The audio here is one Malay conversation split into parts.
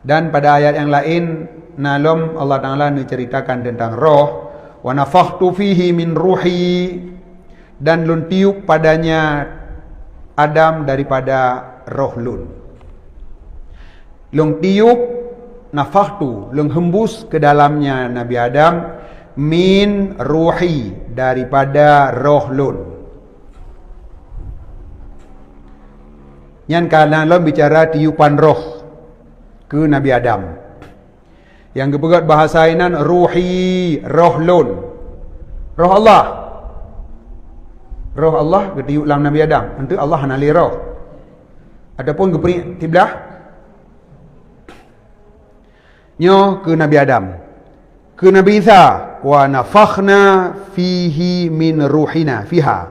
Dan pada ayat yang lain nalom Allah Ta'ala menceritakan tentang roh, wa nafakhtu fihi min ruhi, dan lun tiup padanya Adam daripada roh lun. Lun tiup, nafakhtu, lun hembus ke dalamnya Nabi Adam min ruhi, daripada roh lun. Yang karena lun bicara tiupan roh ke Nabi Adam. Yang kepegat bahasa inan ruhi, roh lun. Roh Allah. Roh Allah ketiup dalam Nabi Adam. Untuk Allah hanali roh. Adapun keperi tiblah nyo ke Nabi Adam. Ke Nabi Isa, wa nafakhna fihi min ruhina fiha.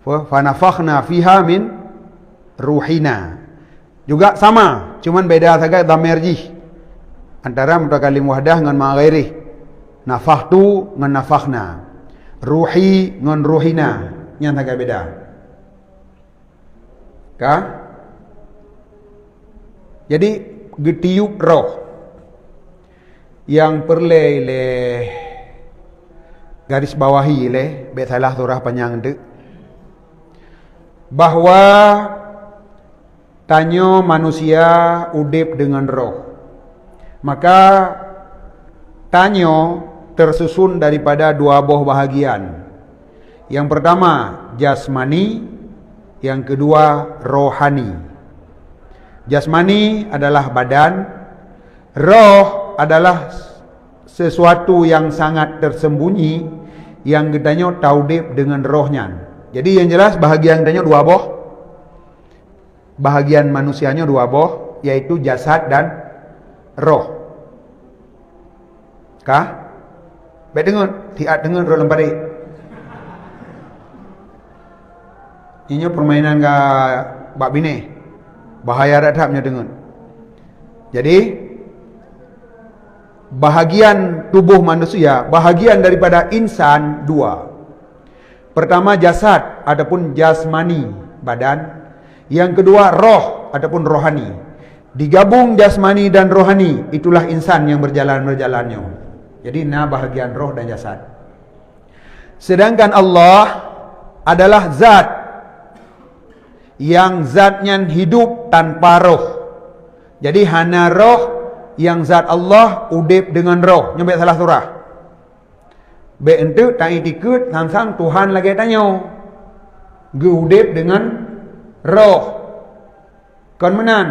Fa nafakhna fiha min ruhina. Juga sama, cuman beda saja dhamir jih. Antara mutakalim wahdah dengan ma'ghairih. Nafakhtu dengan nafakhna. Ruhi dengan ruhina. Yang agak beda. Kah? Jadi getiup roh yang perle le garis bawahi le betalah surah panjang tu bahwa tanyo manusia udip dengan roh. Maka tanyo tersusun daripada dua buah bahagian. Yang pertama jasmani, yang kedua rohani. Jasmani adalah badan, roh adalah sesuatu yang sangat tersembunyi yang gedanya taudip dengan rohnya. Jadi yang jelas bahagian gedanya dua boh. Bahagian manusianya dua boh, yaitu jasad dan roh. Kah? Baik dengar, tiap dengar roh lempari. Ini permainan ke bab bini. Bahaya radapnya dengar. Jadi bahagian tubuh manusia, bahagian daripada insan dua. Pertama jasad ataupun jasmani, badan. Yang kedua roh ataupun rohani. Digabung jasmani dan rohani, itulah insan yang berjalan-berjalannya. Jadi bahagian roh dan jasad. Sedangkan Allah adalah zat yang zatnya hidup tanpa roh. Jadi hana roh yang zat Allah udip dengan roh. Nyampe salah surah. Be ente tak ikut sang Tuhan lagi tanya. Ge udip dengan roh. Kon menan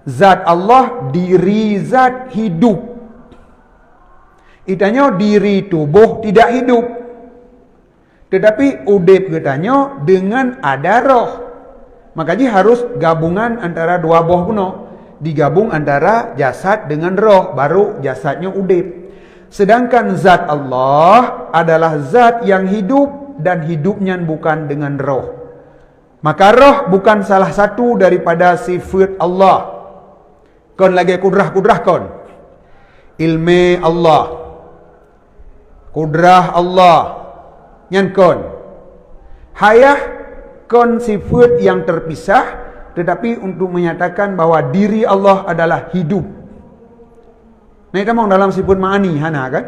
zat Allah diri zat hidup. Itanya diri tubuh tidak hidup. Tetapi udip getanya dengan ada roh. Makanya harus gabungan antara dua buah kuno. Digabung antara jasad dengan roh, baru jasadnya udip. Sedangkan zat Allah adalah zat yang hidup dan hidupnya bukan dengan roh. Maka roh bukan salah satu daripada sifat Allah. Kon lagi kudrah-kudrah kon. Ilmu Allah. Kudrah Allah. Nyan kon. Hayah kon sifat yang terpisah, tetapi untuk menyatakan bahwa diri Allah adalah hidup. Nah itu memang dalam sifat ma'ani hana kan?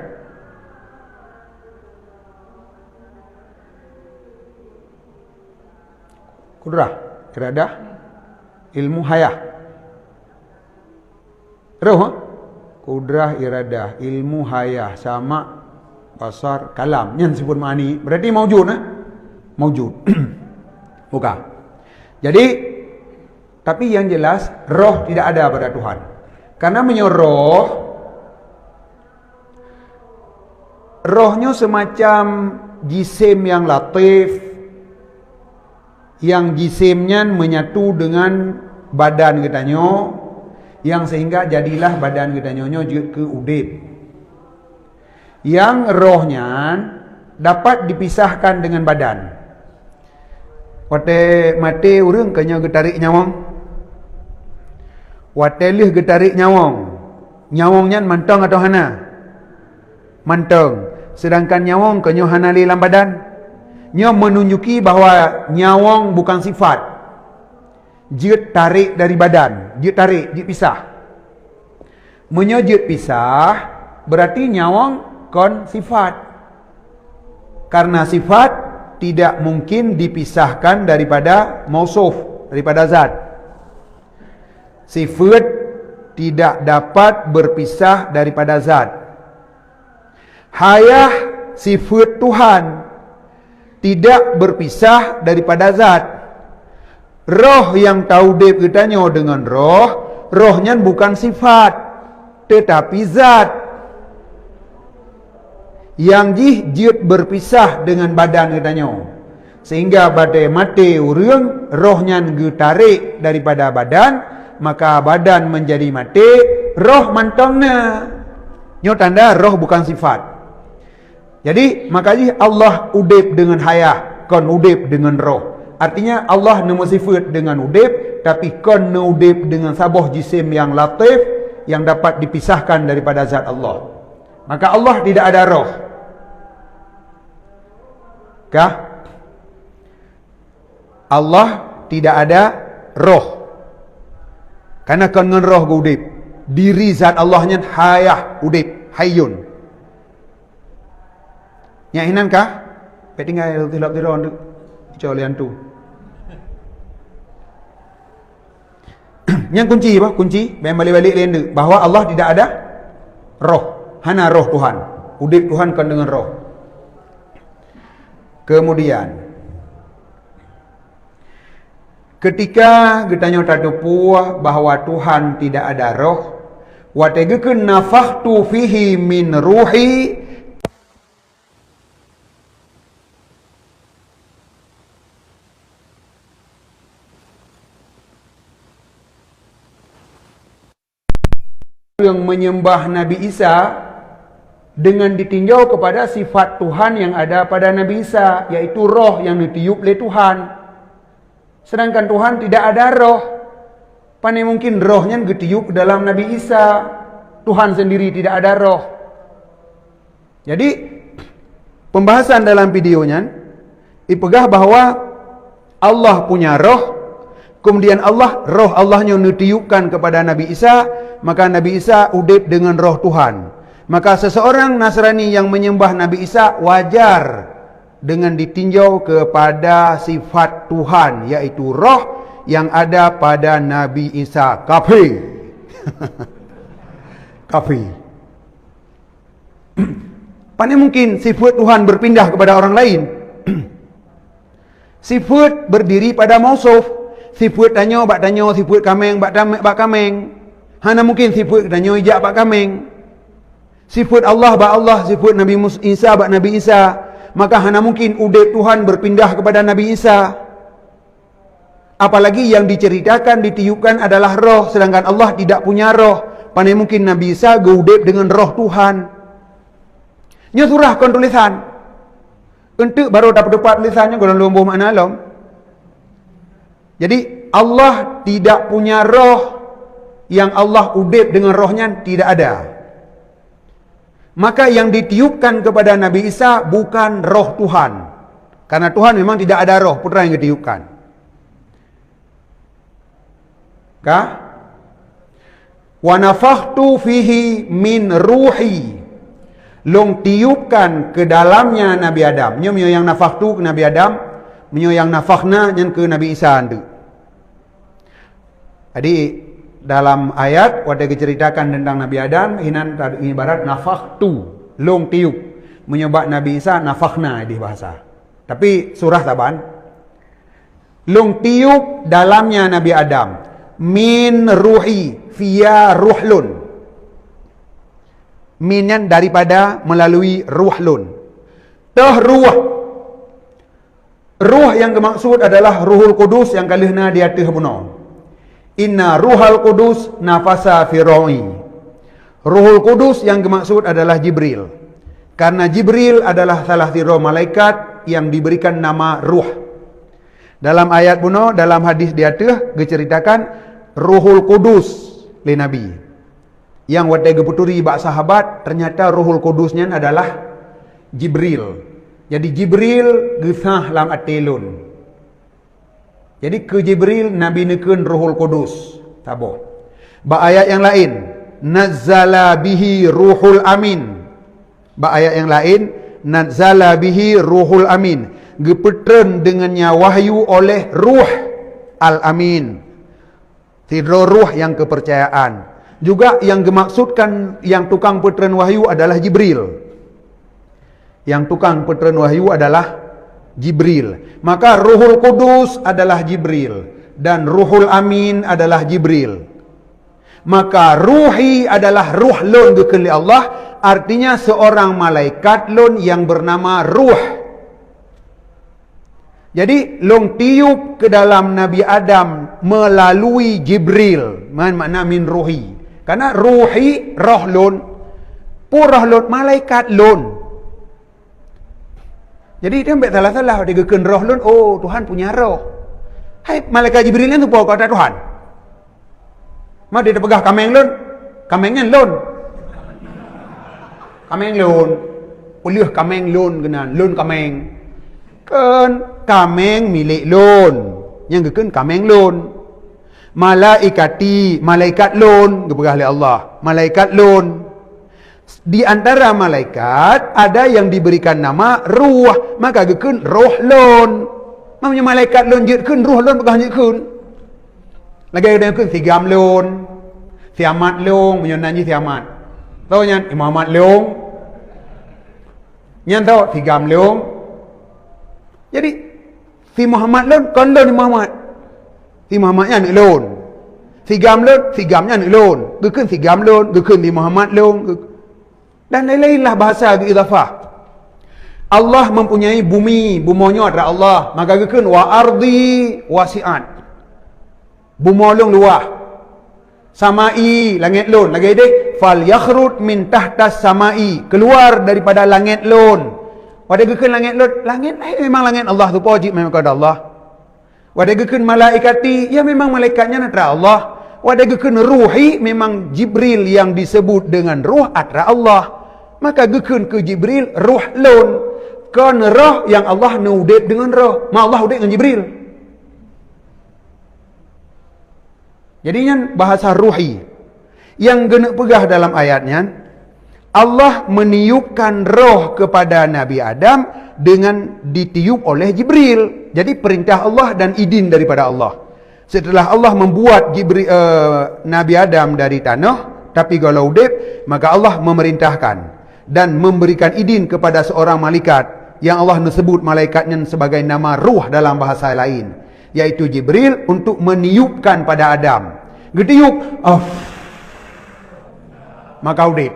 Kudrah, iradah, ilmu hayah. Roh, kudrah, iradah, ilmu hayah sama basar, kalam. Yang sifat ma'ani berarti maujud maujud. Bukan. Jadi tapi yang jelas roh tidak ada pada Tuhan. Karena menyuruh rohnya semacam jisim yang latif, yang jisimnya menyatu dengan badan kitanya, yang sehingga jadilah badan kitanya juga ke udip. Yang rohnya dapat dipisahkan dengan badan. Wate mati urang kanya getarik nyawang. Wate lih getarik nyawang. Nyawangnya mantang atau hana? Mantang. Sedangkan nyawang kanya hana li dalam badan. Nya menunjuki bahawa nyawang bukan sifat. Dia tarik dari badan, dia tarik, dia pisah. Menyojud pisah berarti nyawang kon sifat. Karena sifat tidak mungkin dipisahkan daripada mausuf, daripada zat. Sifat tidak dapat berpisah daripada zat. Hayah sifat Tuhan tidak berpisah daripada zat. Roh yang taudib katanya dengan roh, rohnya bukan sifat, tetapi zat. Yang jih berpisah dengan badan katanya. Sehingga badai mati urang, rohnya tarik daripada badan, maka badan menjadi mati, roh mantongnya. Nyo tanda roh bukan sifat. Jadi makanya Allah udip dengan hayah, kon udip dengan roh. Artinya Allah nama sifat dengan udip, tapi kon udip dengan sabah jisim yang latif, yang dapat dipisahkan daripada zat Allah. Maka Allah tidak ada roh. Kah? Allah tidak ada roh. Karena kon dengan roh udip. Diri zat Allahnya hayah udip, hayyun. Nyahinan kah? Petinggal tilap tiron tu. Colian tu. Yang kunci apa? Kunci balik-balik lain tu bahawa Allah tidak ada roh. Hana roh Tuhan. Udip Tuhan kan dengan roh. Kemudian ketika ditanya tadu puah bahawa Tuhan tidak ada roh, wa tegekeun nafakhtu fihi min ruhi, yang menyembah Nabi Isa dengan ditinjau kepada sifat Tuhan yang ada pada Nabi Isa, yaitu roh yang ditiup oleh Tuhan. Sedangkan Tuhan tidak ada roh. Pandai mungkin rohnya ditiup dalam Nabi Isa. Tuhan sendiri tidak ada roh. Jadi pembahasan dalam videonya ipegah bahawa Allah punya roh. Kemudian roh Allahnya ditiupkan kepada Nabi Isa, maka Nabi Isa udip dengan roh Tuhan. Maka seseorang Nasrani yang menyembah Nabi Isa wajar dengan ditinjau kepada sifat Tuhan, yaitu roh yang ada pada Nabi Isa. Kafir. Kafir. Mana mungkin sifat Tuhan berpindah kepada orang lain? Sifat berdiri pada mausuf. Sifat tanya, bak tanya, sifat kameng, bak kameng. Hana mungkin sifat tanya, ijak, bak kameng. Sifat Allah, bak Allah, sifat Nabi Isa, bak Nabi Isa. Maka hana mungkin udip Tuhan berpindah kepada Nabi Isa. Apalagi yang diceritakan, ditiupkan adalah roh, sedangkan Allah tidak punya roh. Pandai mungkin Nabi Isa geudip dengan roh Tuhan. Nya surah kon tulisan. Untuk baru dapat tulisannya golong lomboh makna alam. Jadi Allah tidak punya roh. Yang Allah udip dengan rohnya tidak ada. Maka yang ditiupkan kepada Nabi Isa bukan roh Tuhan. Karena Tuhan memang tidak ada roh, putra yang ditiupkan. Kah? Wa nafakhtu fihi min ruhi. Long tiupkan ke dalamnya Nabi Adam. Nyo yang nafakhtu ke Nabi Adam, nyo yang nafakhna nyen ke Nabi Isa andu. Jadi dalam ayat wada diceritakan tentang Nabi Adam, hinan ibarat nafakhtu, long tiup. Menyebab Nabi Isa nafakhna di bahasa. Tapi surah taban. Long tiup dalamnya Nabi Adam. Min ruhi via ruhlun. Minyan daripada melalui ruhlun. Ruh. Ruh yang dimaksud adalah Ruhul Qudus yang kalihna di atas bunuh. Inna ruhal Qudus nafasa fi ruhi. Ruhul Qudus yang dimaksud adalah Jibril. Karena Jibril adalah salah satu malaikat yang diberikan nama ruh. Dalam ayat buno, dalam hadis di atas diceritakan Ruhul Qudus li Nabi. Yang wadah geputuri bak sahabat, ternyata Ruhul Qudusnya adalah Jibril. Jadi Jibril gesah lam atilun. Jadi ke Jibril Nabi nekun Ruhul Qudus. Taboh. Ba ayat yang lain nazzala bihi ruhul amin. Ba ayat yang lain, nazzala bihi ruhul amin. Gepetren dengannya wahyu oleh ruh al-amin. Tidro ruh yang kepercayaan. Juga yang dimaksudkan yang tukang petren wahyu adalah Jibril. Yang tukang petren wahyu adalah Jibril. Maka Ruhul Kudus adalah Jibril. Dan Ruhul Amin adalah Jibril. Maka ruhi adalah ruh lon gekeli Allah. Artinya seorang malaikat lon yang bernama ruh. Jadi long tiup ke dalam Nabi Adam melalui Jibril. Makna min ruhi. Karena ruhi roh lon. Purah lon malaikat lon. Jadi dia ambil salah-salah. Dia geken roh lon. Oh, Tuhan punya roh. Hai, malaikat Jibril ni tu pun kata Tuhan. Mak dia pegah kameng lon. Kamengnya lon. Kameng lon. Ulih kameng lon kena. Lon kameng. Kan kameng milik lon. Yang geken kameng lon. Malaikati. Malaikat lon. Gepegah oleh Allah. Malaikat lon. Di antara malaikat ada yang diberikan nama ruh, maka gekun roh lon. Namanya malaikat lon jetkeun ruh lon pegah jetkeun. Lagi ada gekun sigam lon, siamat long, menyanyi siamat. Tahu nyan Imam Ahmad long. Nyan tahu sigam long. Jadi si Muhammad lon kon lon Muhammad. Si Muhammadnya ni lon. Sigam lon, sigamnya ni lon. Gekun sigam lon, gekun di Muhammad lon. Dan lain-lainlah bahasa idhafah. Allah mempunyai bumi, bumonya adalah Allah. Maka gekun wa ardi wasi'at. Bumo long luah. Samai langit lon. Lagi deh fal yakhrut min tahtas samai. Keluar daripada langit lon. Wada gekun langit lon, langit memang langit Allah tu wajib memang kepada Allah. Wada gekun malaikati, ya memang malaikatnya adalah Allah. Wada gekun ruhi, memang Jibril yang disebut dengan ruh adalah Allah. Maka gekun ke Jibril ruh lon. Kan roh yang Allah nudib dengan roh. Ma Allah udib dengan Jibril. Jadinya bahasa ruhi. Yang gena pegah dalam ayatnya, Allah meniupkan roh kepada Nabi Adam dengan ditiup oleh Jibril. Jadi perintah Allah dan izin daripada Allah. Setelah Allah membuat Nabi Adam dari tanah, tapi kalau udib, maka Allah memerintahkan dan memberikan izin kepada seorang malaikat yang Allah sebut malaikatnya sebagai nama ruh dalam bahasa lain, yaitu Jibril, untuk meniupkan pada Adam. Getiup, maka udib.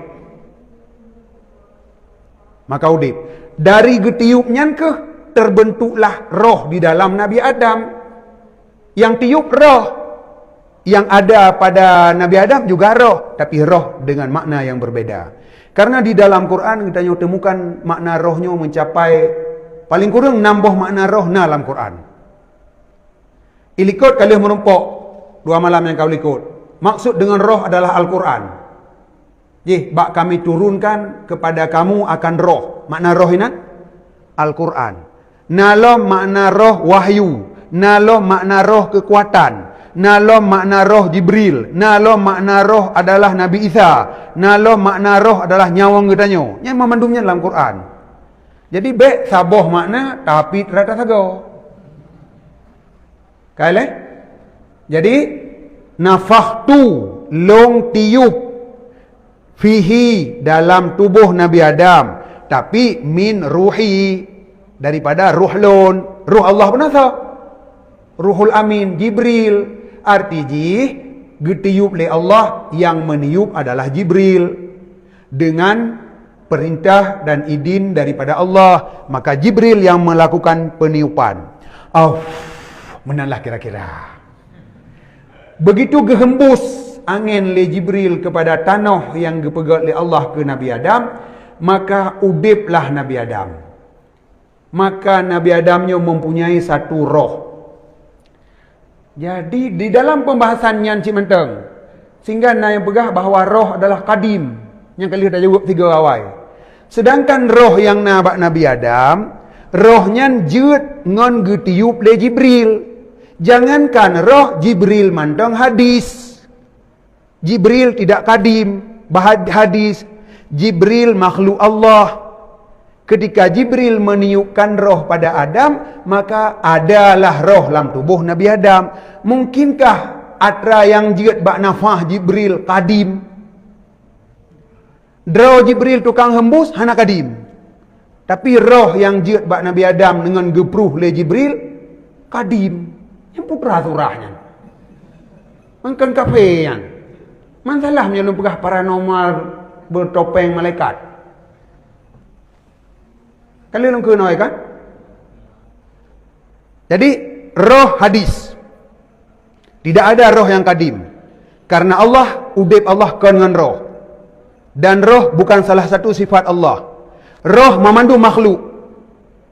Maka udib. Dari getiupnya ke terbentuklah roh di dalam Nabi Adam. Yang tiup roh. Yang ada pada Nabi Adam juga roh, tapi roh dengan makna yang berbeda. Karena di dalam Quran kita temukan makna rohnya mencapai paling kurang 6 makna roh dalam Quran. Ilikut kalian merumpok 2 malam yang kau likut. Maksud dengan roh adalah Al-Quran. Bak kami turunkan kepada kamu akan roh. Makna roh ini Al-Quran. Nalo makna roh wahyu. Nalo makna roh kekuatan. Nalo makna roh Jibril. Nalo makna roh adalah Nabi Isa. Nalo makna roh adalah nyawang getanyo. Yang memandumnya dalam Quran. Jadi baik saboh makna tapi rata sago. Kaile? Jadi nafakhtu long tiup fihi dalam tubuh Nabi Adam, tapi min ruhi daripada ruh lon. Ruh Allah benar tak? Ruhul Amin Jibril. Artinya getiup oleh Allah, yang meniup adalah Jibril dengan perintah dan izin daripada Allah. Maka Jibril yang melakukan peniupan. Menanlah kira-kira. Begitu gehembus angin le Jibril kepada tanah yang dipegang oleh Allah ke Nabi Adam, maka udiblah Nabi Adam. Maka Nabi Adamnya mempunyai satu roh. Jadi di dalam pembahasan yang cimenteng, sehingga yang pegah bahawa roh adalah kadim, yang kali dah jawab 3 awal. Sedangkan roh yang Nabi Adam, rohnya jeut ngon getiup le Jibril. Jangankan roh Jibril mandang hadis. Jibril tidak kadim. Hadis, Jibril makhluk Allah. Ketika Jibril meniupkan roh pada Adam, maka adalah roh dalam tubuh Nabi Adam. Mungkinkah atra yang jiat bak nafah Jibril kadim? Roh Jibril tukang hembus hana kadim. Tapi roh yang jiat bak Nabi Adam dengan gepruh le Jibril kadim. Yang putra surahnya. Mungkin kafean. Masalahnya lu pegah paranormal bertopeng malaikat. Kalian ke noi kan? Jadi roh hadis. Tidak ada roh yang kadim. Karena Allah, udib Allah dengan roh. Dan roh bukan salah satu sifat Allah. Roh memandu makhluk.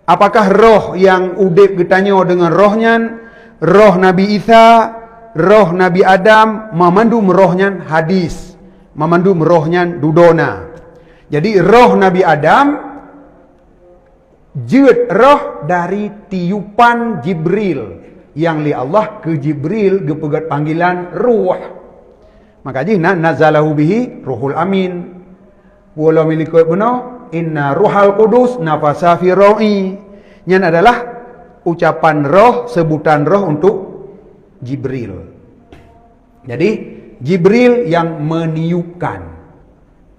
Apakah roh yang udib getanyo dengan rohnya, roh Nabi Isa, roh Nabi Adam, memandu rohnya hadis. Memandu rohnya dudona. Jadi roh Nabi Adam jeut roh dari tiupan Jibril yang li Allah ke Jibril gepegat panggilan ruh. Maka jina nazalahu bihi ruhul amin. Wala milikut benar inna ruhal qudus nafasa fi ruhi. Yang adalah ucapan roh, sebutan roh untuk Jibril. Jadi Jibril yang meniupkan,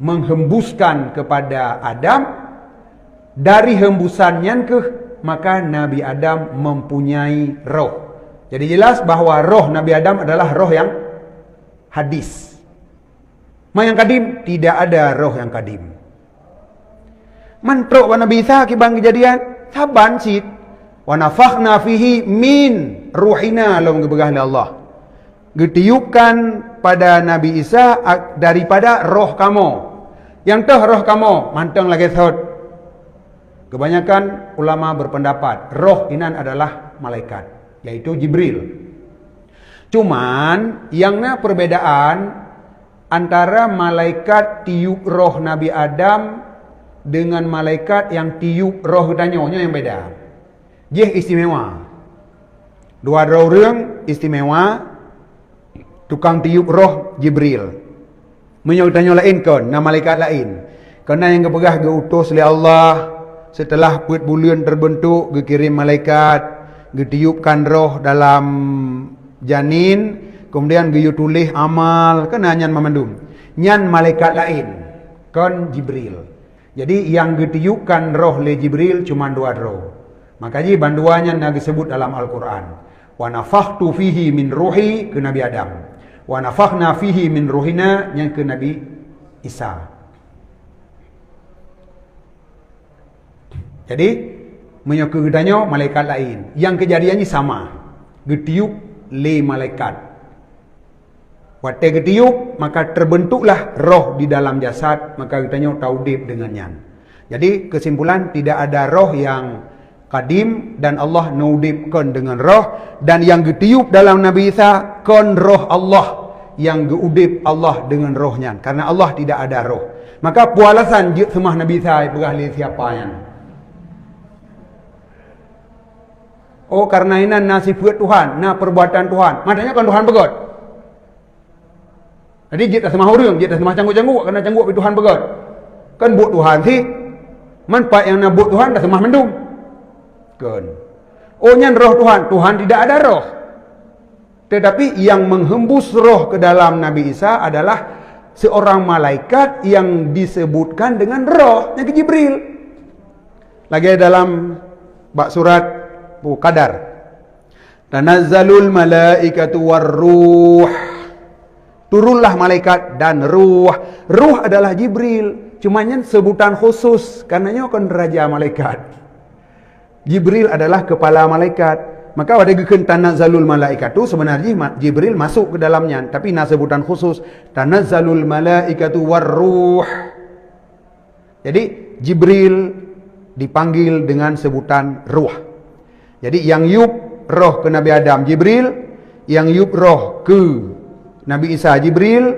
menghembuskan kepada Adam. Dari hembusannya maka Nabi Adam mempunyai roh. Jadi jelas bahawa roh Nabi Adam adalah roh yang hadis. Yang kadim, tidak ada roh yang kadim. Mantruk wa Nabi Isa kibang kejadian, saban sit. Wa nafakhna fihi min ruhina laum gebegah Allah. Getiupkan pada Nabi Isa daripada roh kamu. Yang teh roh kamu, manteng lagi thot. Kebanyakan ulama berpendapat roh inan adalah malaikat, yaitu Jibril. Cuman yangna perbedaan antara malaikat tiup roh Nabi Adam dengan malaikat yang tiup roh danyonya yang beda. Dia istimewa. Dua orang istimewa. Tukang tiup roh Jibril. Menyodanyo lain kan, na malaikat lain. Karena yang kepegah geutus oleh Allah. Setelah put bulan terbentuk, dikirim malaikat, ditiupkan roh dalam janin, kemudian dia tulis amal, kan nyan memandum. Nyan malaikat lain, kan Jibril. Jadi yang ditiupkan roh le Jibril cuma dua roh. Makanya banduannya yang disebut dalam Al-Quran. Wa nafakhtu fihi min ruhi ke Nabi Adam. Wa nafakhna fihi min ruhina yang ke Nabi Isa. Jadi menyokudanya malaikat lain. Yang kejadiannya sama. Getiup le malaikat. Waktu getiup maka terbentuklah roh di dalam jasad. Maka kitanya taudib dengannya. Jadi kesimpulan tidak ada roh yang kadim dan Allah naudibkan dengan roh. Dan yang getiup dalam Nabi Isa kon roh Allah. Yang geudib Allah dengan rohnya. Karena Allah tidak ada roh. Maka pualasan semah Nabi Isa berahli siapa yang oh karena ini nasifat Tuhan, nah perbuatan Tuhan. Maknanya kan Tuhan begot. Jadi jika semua orang, jika semua canggut-canggut, karena canggut Tuhan begot. Kan buat Tuhan sih, manfaat yang nak buat Tuhan dah semua mendung. Kan. Oh nyan roh Tuhan, Tuhan tidak ada roh. Tetapi yang menghembus roh ke dalam Nabi Isa adalah seorang malaikat yang disebutkan dengan roh, yang ke Jibril. Lagi dalam bak surat Qadar. Tanazzalul malaikatu warruh. Turunlah malaikat dan ruh. Ruh adalah Jibril. Cumanya sebutan khusus. Karenanya kan raja malaikat. Jibril adalah kepala malaikat. Maka pada geken tanazzalul malaikatu sebenarnya Jibril masuk ke dalamnya. Tapi nah sebutan khusus. Tanazzalul malaikatu warruh. Jadi Jibril dipanggil dengan sebutan ruh. Jadi yang yup roh ke Nabi Adam Jibril, yang yup roh ke Nabi Isa Jibril,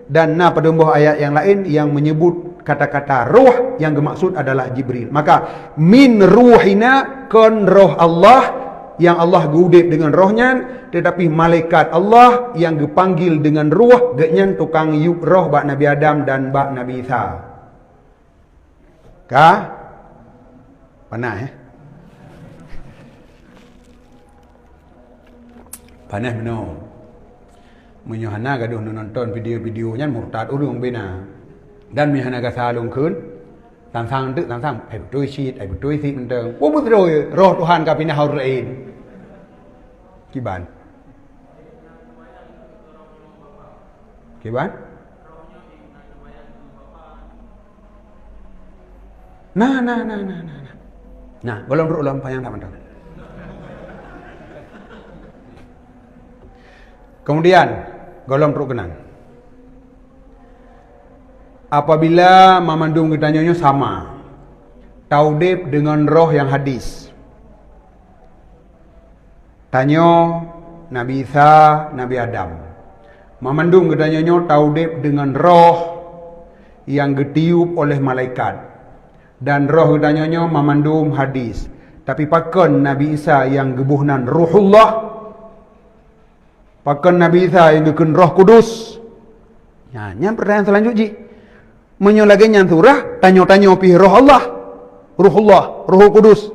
dan pada buah ayat yang lain yang menyebut kata-kata ruh yang bermaksud adalah Jibril. Maka min ruhina kon roh Allah yang Allah gudip dengan rohnya, tetapi malaikat Allah yang dipanggil dengan ruh, genyan tukang yuk roh bak Nabi Adam dan bak Nabi Isa. Kah? Panas Panas benar. Menyuhana gaduh nonton video-videonya murtad urung bina. Dan menyuhana gasalung kun. Sang-sang betul syit, betul syit menteng. Oh betul roh Tuhan ka pindah haurain. Kiban. Nah, golong ulang panjang tak menteng. Kemudian golong kenang. Apabila memandung ketanyanya sama, taudib dengan roh yang hadis. Tanyo Nabi Isa, Nabi Adam. Memandung ketanyanya taudib dengan roh yang ditiup oleh malaikat. Dan roh ketanyanya memandung hadis. Tapi pakon Nabi Isa yang gebuhnan ruhullah. Pakon Nabi Isa yang gebuhnan roh kudus. Nah, yang pertanyaan selanjutnya. Menyolagi yang surah, tanya-tanya pi roh Allah, ruhullah, roh kudus.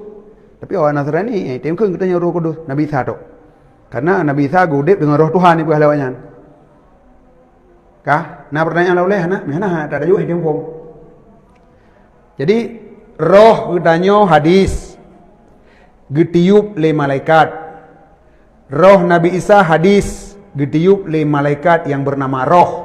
Tapi orang Nasrani, temkeng katanya roh kudus, Nabi Isa tu. Karena Nabi Isa gudip dengan roh Tuhan ibu halawanya. Kah? Nah pertanyaan oleh mana tak ada juga hidup pun. Jadi roh katanya hadis, getiup le malaikat. Roh Nabi Isa hadis, getiup le malaikat yang bernama roh.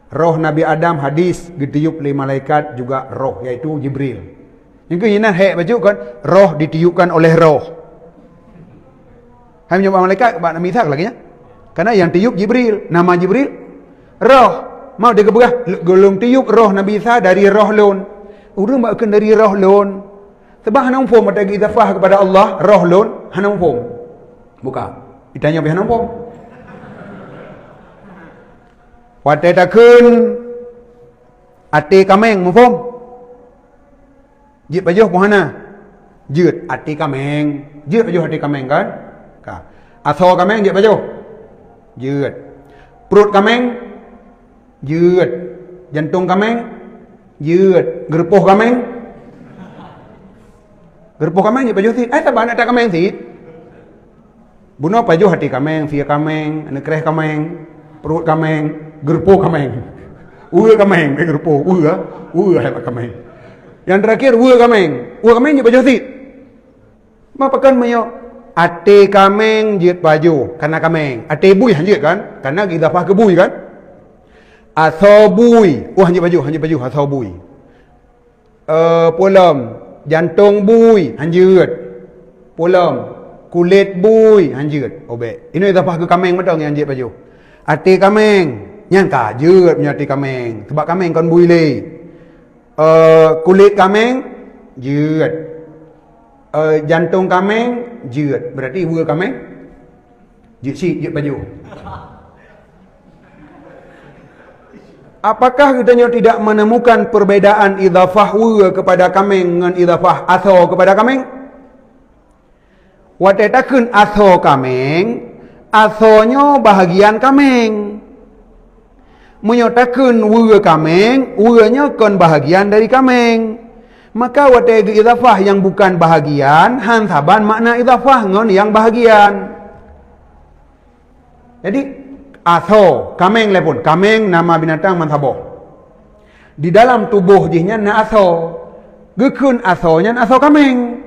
Roh Nabi Adam hadis ditiup oleh malaikat juga roh, yaitu Jibril. Yang keinginan baju kan roh ditiupkan oleh roh. Hai menjawab malaikat bak Nabi Isa lagi nya. Karena yang tiup Jibril, nama Jibril roh. Mau dia kebegah golong tiup roh Nabi Isa dari roh lon. Urang bakkan dari roh lon. Sebab hanang pom ada idafah kepada Allah, roh lon hanang pom. Buka. Ditanya be hanang pom. Watai takun ati kameng mufom. Jit bajuh kuhana. Jit ati kameng. Jit bajuh ati kameng kan? Ka. Aso kameng jit bajuh. Jit. Perut kameng. Jit. Jantung kameng. Jit. Gerpoh kameng. Gerpoh kameng jit bajuh sit. Tabah nak tak kameng sit. Bunuh bajuh hati kameng, sia kameng, nekreh kameng, perut kameng. Gerpo kameng. Kameng, gerpo. Hebat kameng. Yang terakhir kameng. Kameng je baju sit. Mapakan mayo ate kameng jit baju karena kameng. Ate bui hanjit kan? Karena kita fah ke bui kan? Aso bui. Hanjit baju aso bui. Polam jantung bui hanjit. Polam kulit bui hanjit. Obek. Ini kita fah ke kameng betul yang hanjit baju. Ate kameng yang kajut punya hati kameng. Sebab kameng kan buile. Kulit kameng jut. Jantung kameng jut. Berarti ibu kameng jut si jut baju. Apakah kita tidak menemukan perbedaan idafah wa kepada kameng dengan idafah aso kepada kameng? Watetakun aso kameng, asonyo bahagian kameng. Menyatakan wua kameng, wuanya kon bahagian dari kameng. Maka watega idafah yang bukan bahagian, han saban makna idafah ngon yang bahagian. Jadi aso, kameng lepun, kameng nama binatang mansabo. Di dalam tubuh jihnya na aso. Gekun asonya na aso kameng.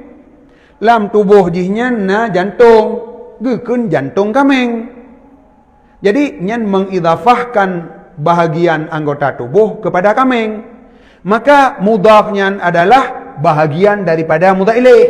Dalam tubuh jihnya na jantung. Gekun jantung kameng. Jadi nyan mengidafahkan bahagian anggota tubuh kepada kameng. Maka mudhafnya adalah bahagian daripada mudhaf ilaih.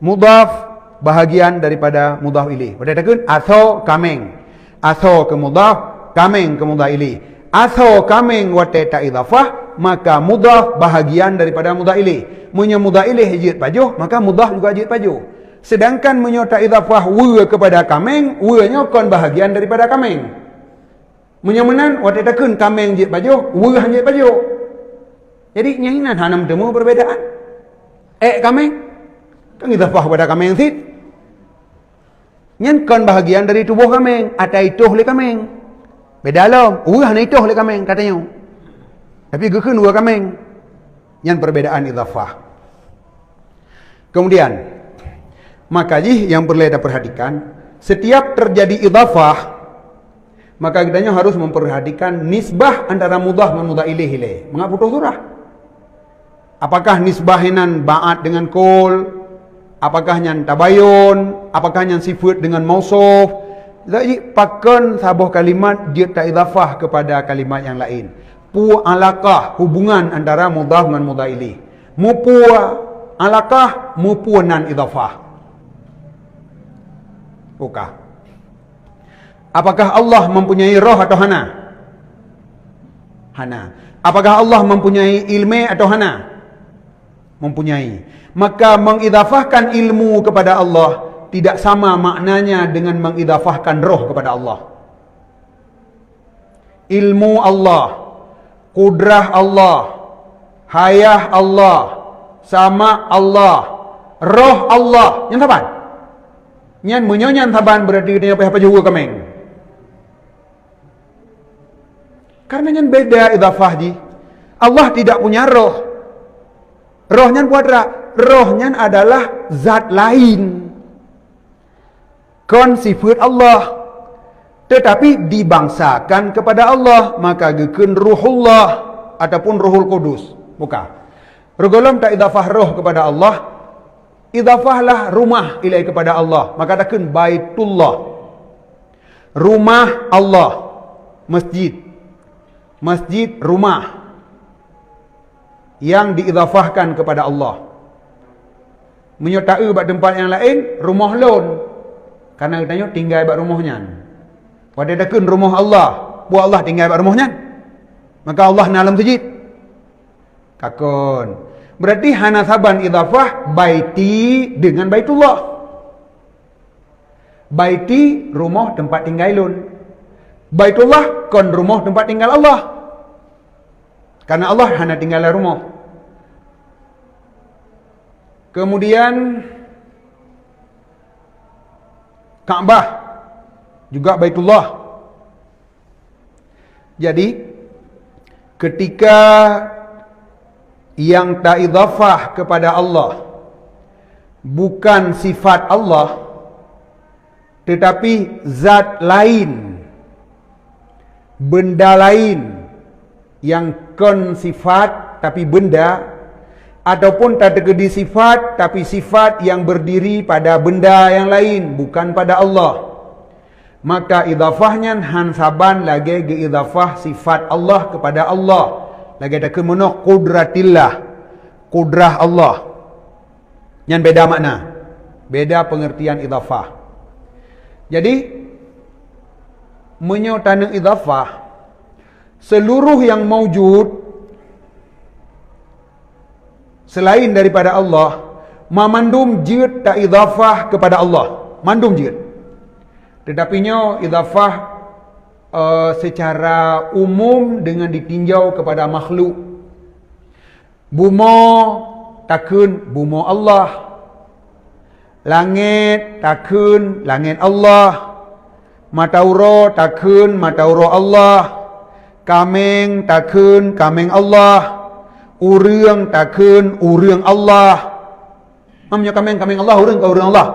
Mudhaf bahagian daripada mudhaf ilaih. Pada takun aso kameng. Aso ke mudhaf, kameng ke mudhaf ilaih. Aso kameng wate ta idafah, maka mudhaf bahagian daripada mudhaf ilaih. Munya mudhaf ilaih jid pajuh, maka mudhaf juga jid pajuh. Sedangkan menyota idafah wa kepada kameng, wa-nya kon bahagian daripada kameng. Menyamanan waktu takun kameng jit baju, wa jit baju. Jadi nyanyinan hanam temu perbedaan. Kameng Kan idafah kepada kameng sit. Nyen kon bahagian dari tubuh kameng, ada ituh le kameng. Beda lom, hana ituh le kameng katanya. Tapi gekeun dua kameng. Nyen perbedaan idafah. Kemudian, maka yang perlu kita perhatikan, setiap terjadi idafah, maka kitanya harus memperhatikan nisbah antara mudah dan mudah ilaih. Mengapa putus surah? Apakah nisbahinan ba'at dengan kol? Apakah nyan tabayun? Apakah nyan sifat dengan mausuf? Jadi pakan sabuh kalimat dia tak idafah kepada kalimat yang lain. Pu alaqah, hubungan antara mudah dan mudah ilaih. Mupu alaqah, mupu nan idafah. Bukan. Apakah Allah mempunyai roh atau hana? Hana. Apakah Allah mempunyai ilmu atau hana? Mempunyai. Maka mengidafahkan ilmu kepada Allah tidak sama maknanya dengan mengidafahkan roh kepada Allah. Ilmu Allah, kudrah Allah, hayah Allah, sama Allah, roh Allah. Yang saban? Nyan menyanyan saban berarti dia apa juga kameng. Karena nyan beda idafah ji. Allah tidak punya roh. Rohnya kuadrat. Rohnya adalah zat lain. Kon sifat Allah. Tetapi dibangsakan kepada Allah. Maka gekeun ruhullah ataupun ruhul kudus. Bukan. Rogolom tak idafah roh kepada Allah. Idafahlah rumah ilai kepada Allah. Maka takkan baitullah. Rumah Allah. Masjid. Masjid rumah. Yang diidafahkan kepada Allah. Menyertai buat tempat yang lain, rumah lon. Karena katanya tinggal buat rumahnya. Pada dakun rumah Allah, buat Allah tinggal buat rumahnya. Maka Allah nalam sujud. Kakun. Berarti hana saban idafah baiti dengan baitullah. Baiti rumah tempat tinggal lon. Baitullah kon rumah tempat tinggal Allah. Karena Allah hana tinggal rumah. Kemudian Ka'bah juga Baitullah. Jadi ketika yang tak idafah kepada Allah bukan sifat Allah tetapi zat lain, benda lain yang kon sifat tapi benda, ataupun tak terkedi sifat tapi sifat yang berdiri pada benda yang lain bukan pada Allah, maka idafahnya hansaban lagi ke idafah sifat Allah kepada Allah, lagi tak kemenok kudratillah, kudrah Allah. Yang beda makna, beda pengertian idafah. Jadi menyotana idafah seluruh yang maujud selain daripada Allah, mamandum jid tak idafah kepada Allah. Mandum jid. Tetapinya idafah secara umum dengan ditinjau kepada makhluk. Bumo takun bumo Allah. Langit takun langit Allah. Matauro takun matauro Allah. Kameng takun kameng Allah. Urang takun urang Allah. Amnya kameng Allah, urang Allah.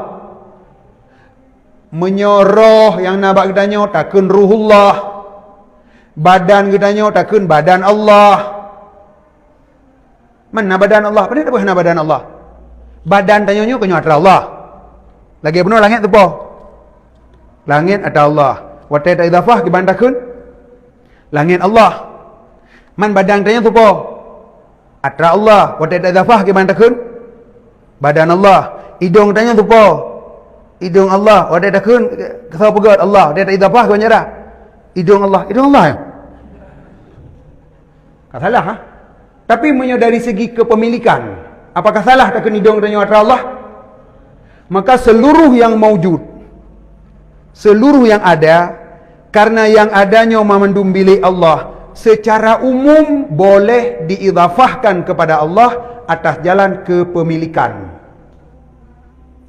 Menyoroh yang nabak gedanya takun ruhullah. Badan gedanya takun badan Allah. Mana badan Allah? Pada apa mana badan Allah? Badan tanyanya kenyo atra Allah. Lagi benar langit tu po. Langit ada Allah. Watai tak idafah ke takun? Langit Allah. Man badan tanya tu po. Atra Allah, wadah tak idafah ke takun? Badan Allah. Hidung tanya tu po. Hidung Allah, wadah takun kesau pegat Allah, wadah tak idafah ke nyara. Hidung Allah ya. Tak salah ha? Tapi dari segi kepemilikan, apakah salah takun hidung tanya atra Allah? Maka seluruh yang maujud, seluruh yang ada, karena yang adanya memandum bilik Allah, secara umum boleh diidafahkan kepada Allah atas jalan kepemilikan.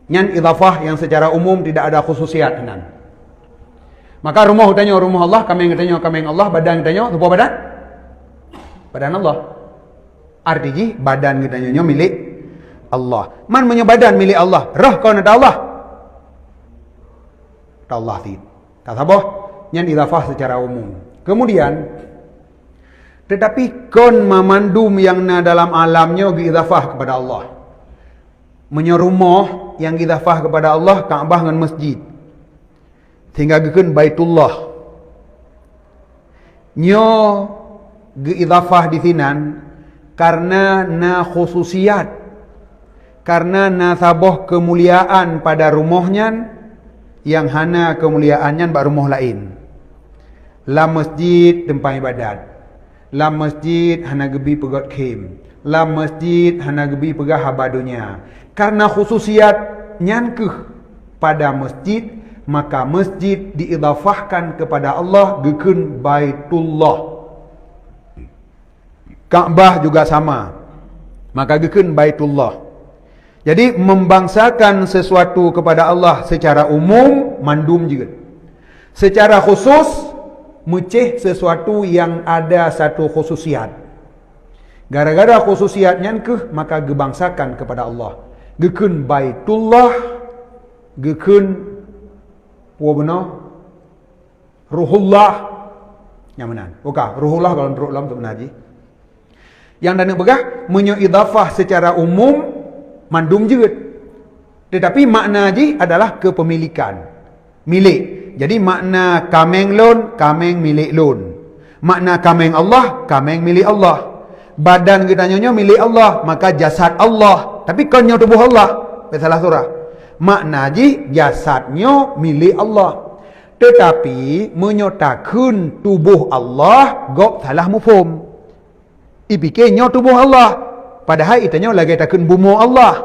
Nyan idafah yang secara umum tidak ada khususiat nan. Maka rumah tanya rumah Allah, kameng tanya kameng Allah, badan tanya apa badan? Badan Allah. Artinya badan kita nyonya milik Allah. Man punya badan milik Allah. Roh kau ada Allah. Tak Allah ti. Tak sabah. Nyan idafah secara umum. Kemudian tetapi kon mamandum yang na dalam alamnya idafah kepada Allah. Menyerumah yang idafah kepada Allah Kaabah dengan masjid. Sehingga gekeun Baitullah. Nyo geidafah di sinan karena na khususiat, karena na sabah kemuliaan pada rumahnya yang hana kemuliaannya bak rumah lain. La masjid tempat ibadat, la masjid hana gebi pegat kem, la masjid hana gebi pegah habadunya. Karena khususiat nyankeh pada masjid, maka masjid diidafahkan kepada Allah gekeun Baitullah. Kaabah juga sama. Maka gekeun Baitullah. Jadi membangsakan sesuatu kepada Allah secara umum mandum juga. Secara khusus meceh sesuatu yang ada satu khususiat. Gara-gara khususiatnya ke maka gebangsakan kepada Allah. Gekeun Baitullah, gekeun wabna Ruhullah. Yang mana? Oka, Ruhullah kalau Ruhullah untuk menaji. Yang dan begah menyoidafah secara umum mandum juga. Tetapi makna ji adalah kepemilikan, milik. Jadi makna kameng lon, kameng milik lon. Makna kameng Allah, kameng milik Allah. Badan kita nyonya milik Allah, maka jasad Allah. Tapi konyo tubuh Allah. Salah surah. Makna ji jasadnya milik Allah. Tetapi menyotakan tubuh Allah gok salah mufhum. Ipikirnya tubuh Allah. Padahal itanya lagi takun bumo Allah.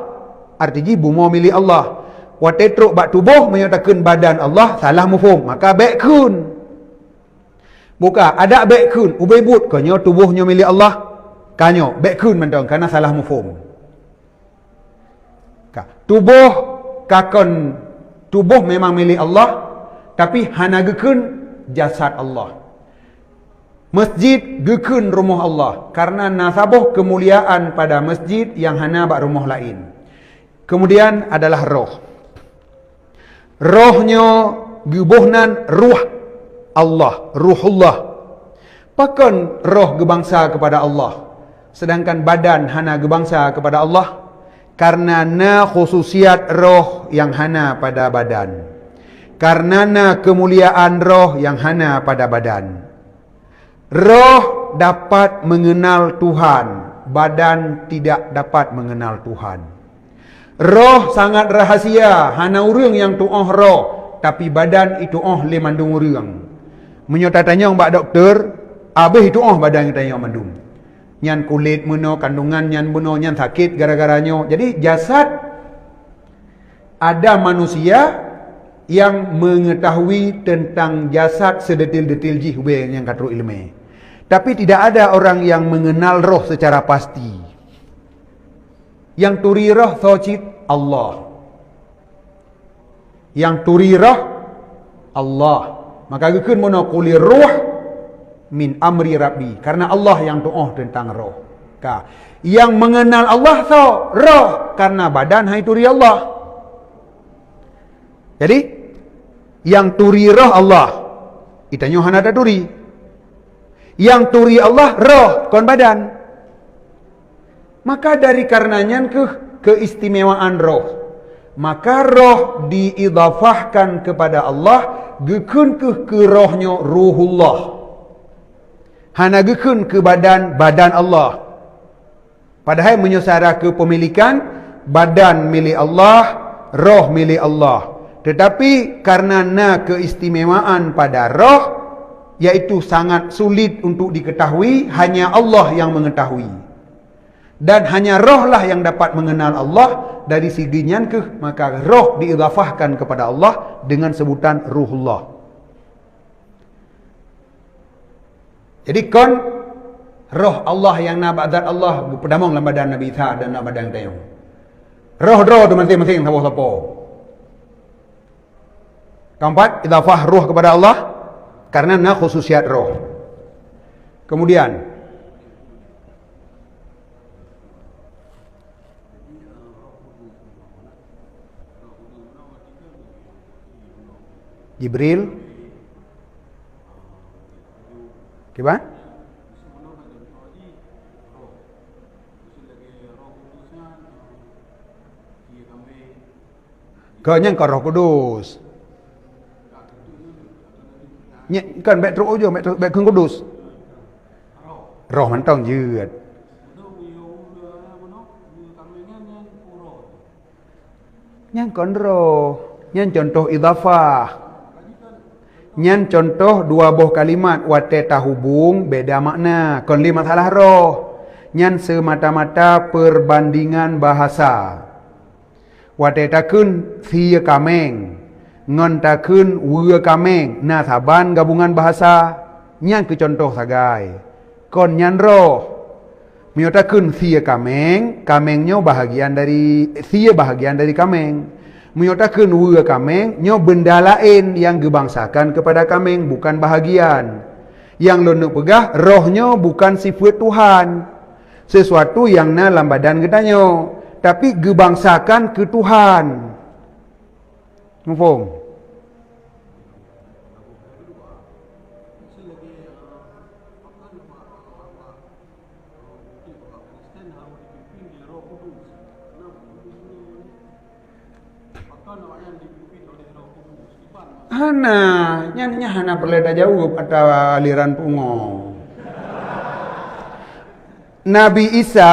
Artinya bumo milik Allah. Watetruk bak tubuh menyatakan badan Allah salah mufhum. Maka bekun. Buka ada bekun. Ubaybut konyo tubuhnya milik Allah. Kanyo bekun mentong karena salah mufhum. Tubuh kakon tubuh memang milik Allah, tapi hana gekun jasad Allah. Masjid gekun rumah Allah karena nasabah kemuliaan pada masjid yang hana bak rumah lain. Kemudian adalah roh. Rohnya gebuhnan ruh Allah, ruhullah. Pakon roh gebangsa kepada Allah, sedangkan badan hana gebangsa kepada Allah. Karena na khususiat roh yang hana pada badan. Karena na kemuliaan roh yang hana pada badan. Roh dapat mengenal Tuhan, badan tidak dapat mengenal Tuhan. Roh sangat rahasia, hana urang yang tuoh roh, tapi badan itu le mandung urang. Menyota tanya mbak doktor, abih itu badan kita yang mandung. Nyan kulit meno, kandungan nyan buno, nyan sakit gara-garanya. Jadi jasad ada manusia yang mengetahui tentang jasad sedetil-detil jihwe yang kata ilmu. Tapi tidak ada orang yang mengenal roh secara pasti. Yang turi roh saucit Allah. Yang turi roh Allah. Maka gekun mono kuli roh min amri rabbi, karena Allah yang tu'oh tentang roh. Yang mengenal Allah so roh, karena badan hai turi Allah. Jadi yang turi roh Allah, itanya hana ada turi. Yang turi Allah roh kon badan. Maka dari karenanya keistimewaan roh, maka roh diidafahkan kepada Allah, gekun ke rohnya ruhullah. Hana gekun ke badan Allah. Padahal menyusara kepemilikan badan milik Allah, roh milik Allah. Tetapi karena na keistimewaan pada roh, yaitu sangat sulit untuk diketahui, hanya Allah yang mengetahui. Dan hanya roh lah yang dapat mengenal Allah. Dari siginya maka roh diidafahkan kepada Allah dengan sebutan ruhullah. Jadi kon roh Allah yang na ba'dat Allah pedamong dalam badan Nabi Isa dan na badan tayong. Roh tu masing-masing siapa-siapa. Keempat, idafah ruh kepada Allah karena khususiat roh. Kemudian Jibril. Gimana? Kau Roh Kudus. Kan baik teruk je, baik Kudus. Roh mantong je. Yang kon roh, yang contoh idafah. Yang contoh dua buah kalimat wate tahubung beda makna. Kon li masalah roh. Yang semata-mata perbandingan bahasa. Wate takun sia kameng. Ngon takun wua kameng. Nah saban gabungan bahasa. Yang ke contoh sagai. Kon nyan roh. Mio takun sia kameng. Kamengnya bahagian dari sia bahagian dari kameng. Menyatakan wua kameng nyo benda lain yang gebangsakan kepada kameng, bukan bahagian. Yang lo nak pegah rohnya bukan sifat Tuhan, sesuatu yang na dalam badan getanyo, tapi gebangsakan ke Tuhan. Faham? Hana, nyanyi hana perleda jauh atau aliran pungo. Nabi Isa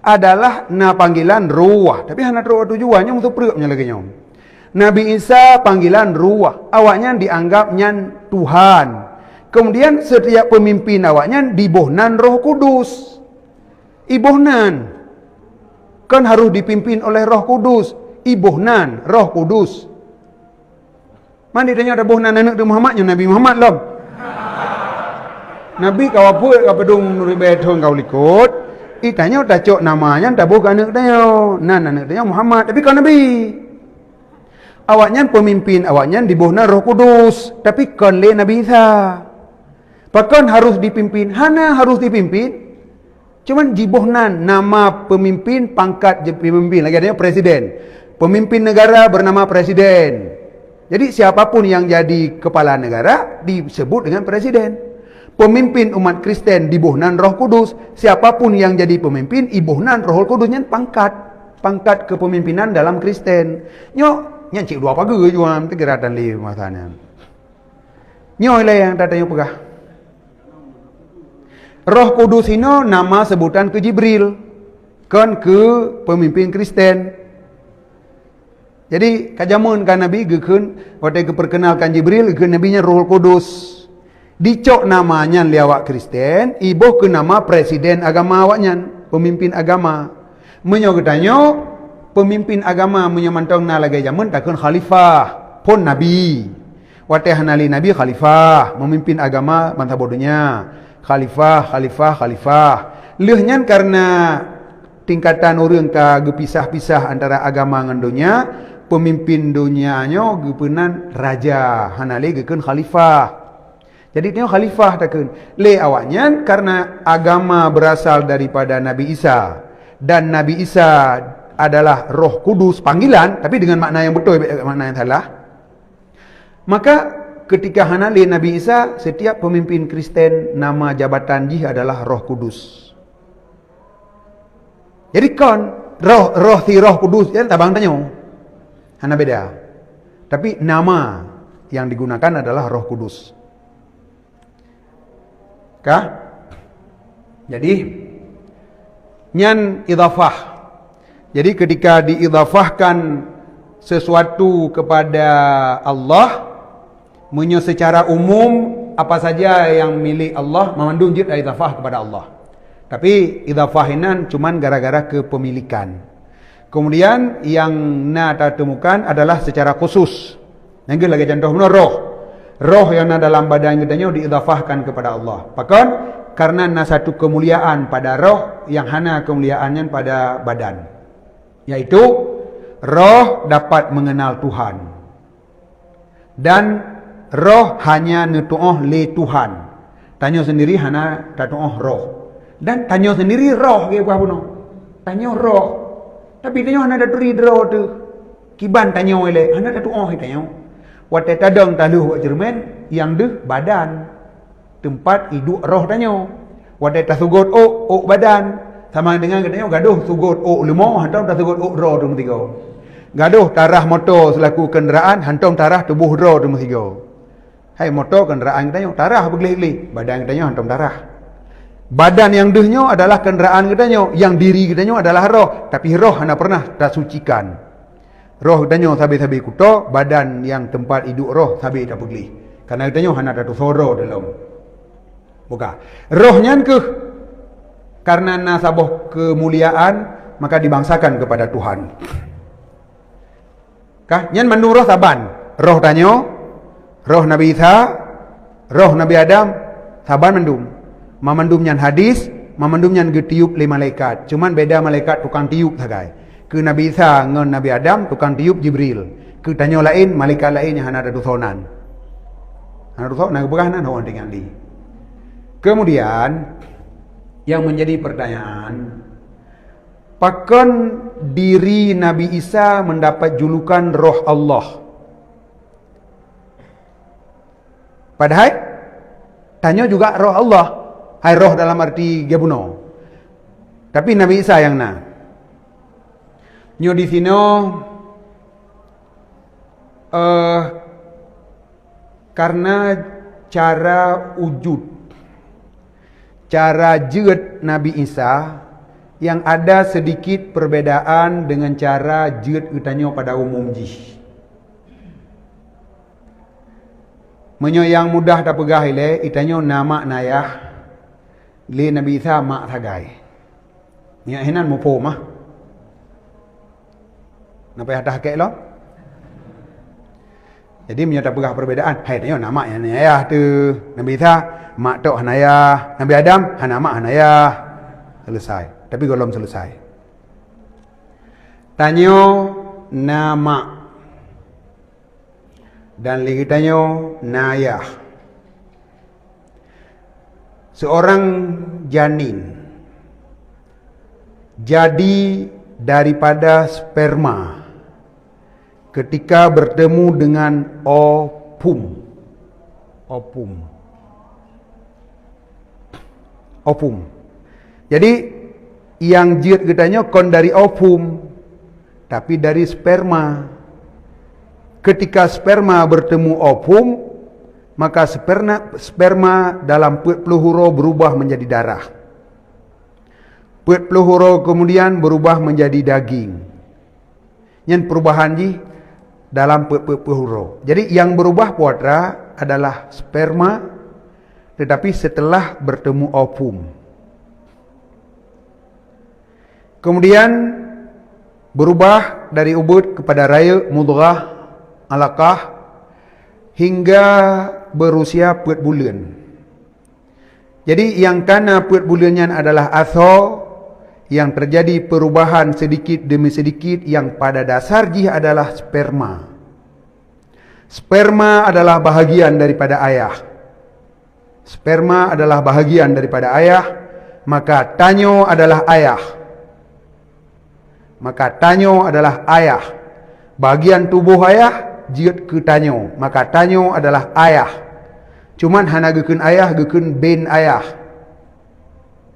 adalah na panggilan ruah, tapi hana ruah tujuannya untuk perutnya lagi nyom. Nabi Isa panggilan ruah, awaknya dianggap nyan Tuhan. Kemudian setiap pemimpin awaknya dibohnan Roh Kudus. Ibohnan kan harus dipimpin oleh Roh Kudus. Ibohnan Roh Kudus. Mana ditanya ada bohnan anak tu Muhammadnya Nabi Muhammad lom. Nabi kau apa kau pedung nuri beton kau likut. Itanya tak cok namanya tak boh anak dia. Anak dia Muhammad tapi kau Nabi. Awaknya pemimpin awaknya dibohnan Roh Kudus, tapi kon le Nabi Isa. Pakon harus dipimpin, hana harus dipimpin. Cuman dibohnan nama pemimpin pangkat pemimpin lagi adanya presiden. Pemimpin negara bernama presiden. Jadi siapapun yang jadi kepala negara disebut dengan presiden. Pemimpin umat Kristen dibohnan Roh Kudus. Siapapun yang jadi pemimpin ibohnan Roh Kudusnya pangkat kepemimpinan dalam Kristen. Nyok nyancik dua pagi jual tegeratan li masanya. Nyok le yang tatanya pegah. Roh Kudus ini nama sebutan ke Jibril. Kan ke pemimpin Kristen. Jadi kajamun kan Nabi gekun waktu keperkenalkan Jibril ke nabinya Roh Kudus. Dicok namanya liawak Kristen, ibu ke nama presiden agama awaknya, pemimpin agama. Menyo getanyo pemimpin agama menyamantong na lagi jamun takun khalifah pun nabi. Waktu hanali nabi khalifah, memimpin agama bantah bodohnya. Khalifah. Lehnya karena tingkatan orang ka gepisah-pisah antara agama dengan dunia. Pemimpin dunianya gepenan raja, hanali gekun khalifah. Jadi dia khalifah takun. Le awaknya karena agama berasal daripada Nabi Isa dan Nabi Isa adalah Roh Kudus panggilan, tapi dengan makna yang betul, makna yang salah. Maka ketika hanali Nabi Isa, setiap pemimpin Kristen nama jabatan dia adalah Roh Kudus. Jadi kon roh Kudus ya tabang tanyo. Hana beda. Tapi nama yang digunakan adalah Roh Kudus. Kah? Jadi nyan idafah. Jadi ketika diidafahkan sesuatu kepada Allah, menyo secara umum apa saja yang milik Allah memandung jid idafah kepada Allah. Tapi idafah ini cuman gara-gara kepemilikan. Kemudian yang na temukan adalah secara khusus. Yang lagi contoh roh. Roh yang ada dalam badan kita diidafahkan kepada Allah. Pakon karena na satu kemuliaan pada roh yang hana kemuliaannya pada badan. Yaitu roh dapat mengenal Tuhan. Dan roh hanya netuoh le Tuhan. Tanya sendiri hana tatuoh roh. Dan tanya sendiri roh ke apa puno. Tanya roh. Tapi tanya hana daturi roh tu. Kiban tanya ele hana tatuoh tanya. Watai tadang taluh Jerman yang deh badan. Tempat hidup roh tanya. Watai tasugot badan. Sama dengan katanya gaduh sugut lemo hantam tasugot roh tu tiga. Gaduh tarah motor selaku kenderaan hantam tarah tubuh roh tu tiga. Hai motor kenderaan katanya tarah bergelih-gelih, badan katanya hantam tarah. Badan yang dehnya adalah kenderaan katanya, yang diri katanya adalah roh, tapi roh hana pernah tersucikan. Roh katanya sabi-sabi kuto, badan yang tempat hidup roh sabi tak bergelih. Karena katanya hana ada soro dalam. Bukan. Rohnya ke karena nasabah kemuliaan maka dibangsakan kepada Tuhan. Kah? Nyan mandu roh saban. Roh tanyo, roh Nabi Isa, roh Nabi Adam, saban mandum. Mamandum nyan hadis, mamandum nyan getiup le malaikat. Cuman beda malaikat tukang tiup sagai. Ke Nabi Isa ngan Nabi Adam tukang tiup Jibril. Ke tanyo lain malaikat lain yang hana ada dusonan. Hana dusonan keberkahan orang tinggal di. Kemudian yang menjadi pertanyaan, pakon diri Nabi Isa mendapat julukan Roh Allah. Padahal tanya juga Roh Allah. Hai roh dalam arti gebuno. Tapi Nabi Isa yang nyo di sino karena cara wujud, cara jeut Nabi Isa yang ada sedikit perbedaan dengan cara jeut utanyo pada umum jih. Menyo yang mudah tak pegah ile itanyo nama nayah le Nabi Isa mak sagai. Nya henan mo po mah. Napa dah kek lo? Jadi menyo tak pegah perbedaan. Hai tanyo nama yang nayah tu Nabi Isa mak tok hanayah, Nabi Adam hana mak hanayah. Selesai. Tapi belum selesai. Tanyo nama dan lagi tanyo nayah. Seorang janin jadi daripada sperma ketika bertemu dengan ovum. Jadi yang jiut katanya kon dari ovum, tapi dari sperma. Ketika sperma bertemu ovum, maka sperma dalam perut peluhuro berubah menjadi darah. Perut peluhuro kemudian berubah menjadi daging. Yang perubahan ji dalam perut peluhuro. Jadi yang berubah puatra adalah sperma, tetapi setelah bertemu ovum. Kemudian berubah dari ubud kepada raya, mudghah, alaqah, hingga berusia 4 bulan. Jadi yang kana 4 bulannya adalah atho, yang terjadi perubahan sedikit demi sedikit yang pada dasar jih adalah sperma. Sperma adalah bahagian daripada ayah. Sperma adalah bahagian daripada ayah, maka tanyo adalah ayah. Maka tanyo adalah ayah. Bahagian tubuh ayah jiut ke tanyo, maka tanyo adalah ayah. Cuman hana gekun ayah, gekun ben ayah.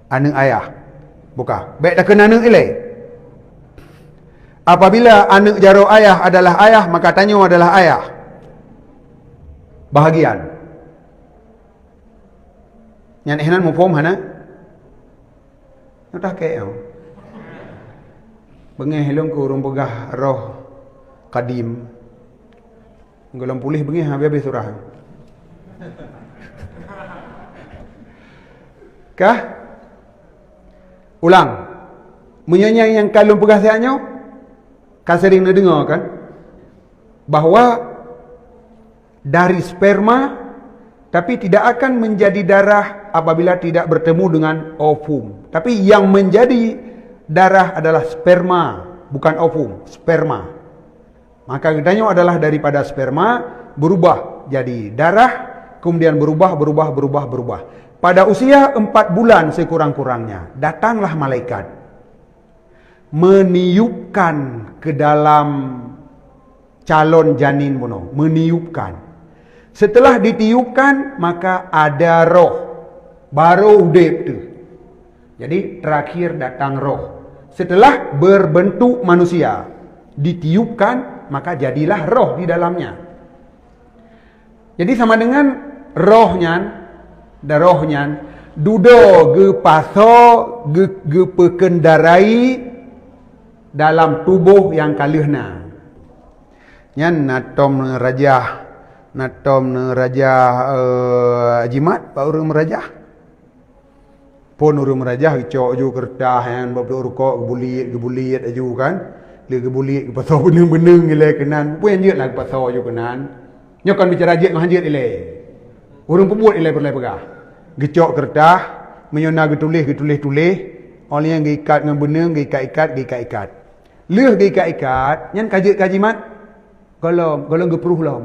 Aneng ayah. Bukan. Baik dah kena aneng ilai. Apabila anak jaro ayah adalah ayah, maka tanyo adalah ayah. Bahagian. Yang ihnan mufhum hana? Nak kek yo. Bengeh helong ku urung pegah roh kadim. Golong pulih bengeh habis surah. Kah? Ulang. Menyanyi yang kalung pegah siaknyo, kan sering dengar kan? Bahawa dari sperma tapi tidak akan menjadi darah apabila tidak bertemu dengan ovum. Tapi yang menjadi darah adalah sperma. bukan ovum, sperma. Maka katanya adalah daripada sperma berubah jadi darah, kemudian berubah. Pada usia 4 bulan sekurang-kurangnya, datanglah malaikat meniupkan ke dalam calon janin buno, meniupkan. Setelah ditiupkan, maka ada roh, baru udip tu. Jadi terakhir datang roh. Setelah berbentuk manusia, ditiupkan, maka jadilah roh di dalamnya. Jadi sama dengan rohnya dudo ge paso ge pekendarai dalam tubuh yang kalihna. Nyan natom rajah jimat pak urang merajah. Pun urang merajah cok ju kertah yang babdo rukok gebulit aju kan. Dia gebulit ke pasau beneng-beneng ile kenan. Puan je lah ke pasau ju kenan. Nyokan bicara je ngahanjit ile. Urang pebut ile perlai pegah. Gecok kertah, menyona getulis. Oleh yang gikat dengan beneng, gikat-ikat. Leh gikat-ikat, nyan kaji mat. Golong gepruh lom.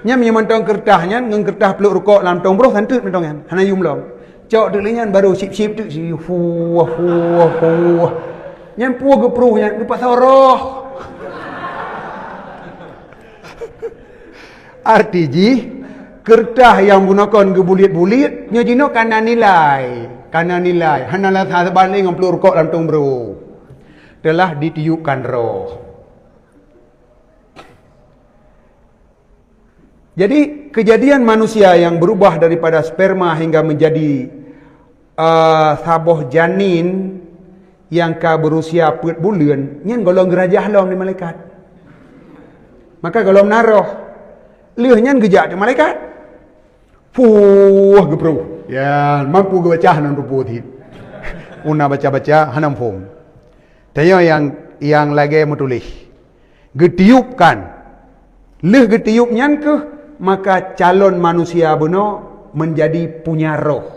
Nyan menyamantong kertahnya, ngan kertah peluk rukok dalam tong bro santut mentong yan. Hanayum lom. Cok tu lenyan baru sip-sip tu si fuah. Nyan puah gepruh nyan gepak soroh. Arti kertah yang gunakan gebulit-bulit nya jino kana nilai hanalah sabalik ngamplu rukok dalam tong bro telah ditiupkan roh. Jadi kejadian manusia yang berubah daripada sperma hingga menjadi saboh janin yang berusia 4 bulan nyen golong gerajah lom di malaikat. Maka golong naroh lehnya gejak di malaikat. Fuh gepruh. Ya, mampu baca hanan ruputi. Una baca-baca hanam fom. Tayo yang lagi metulis. Getiupkan. Leh getiupnya ke maka calon manusia beno menjadi punya roh.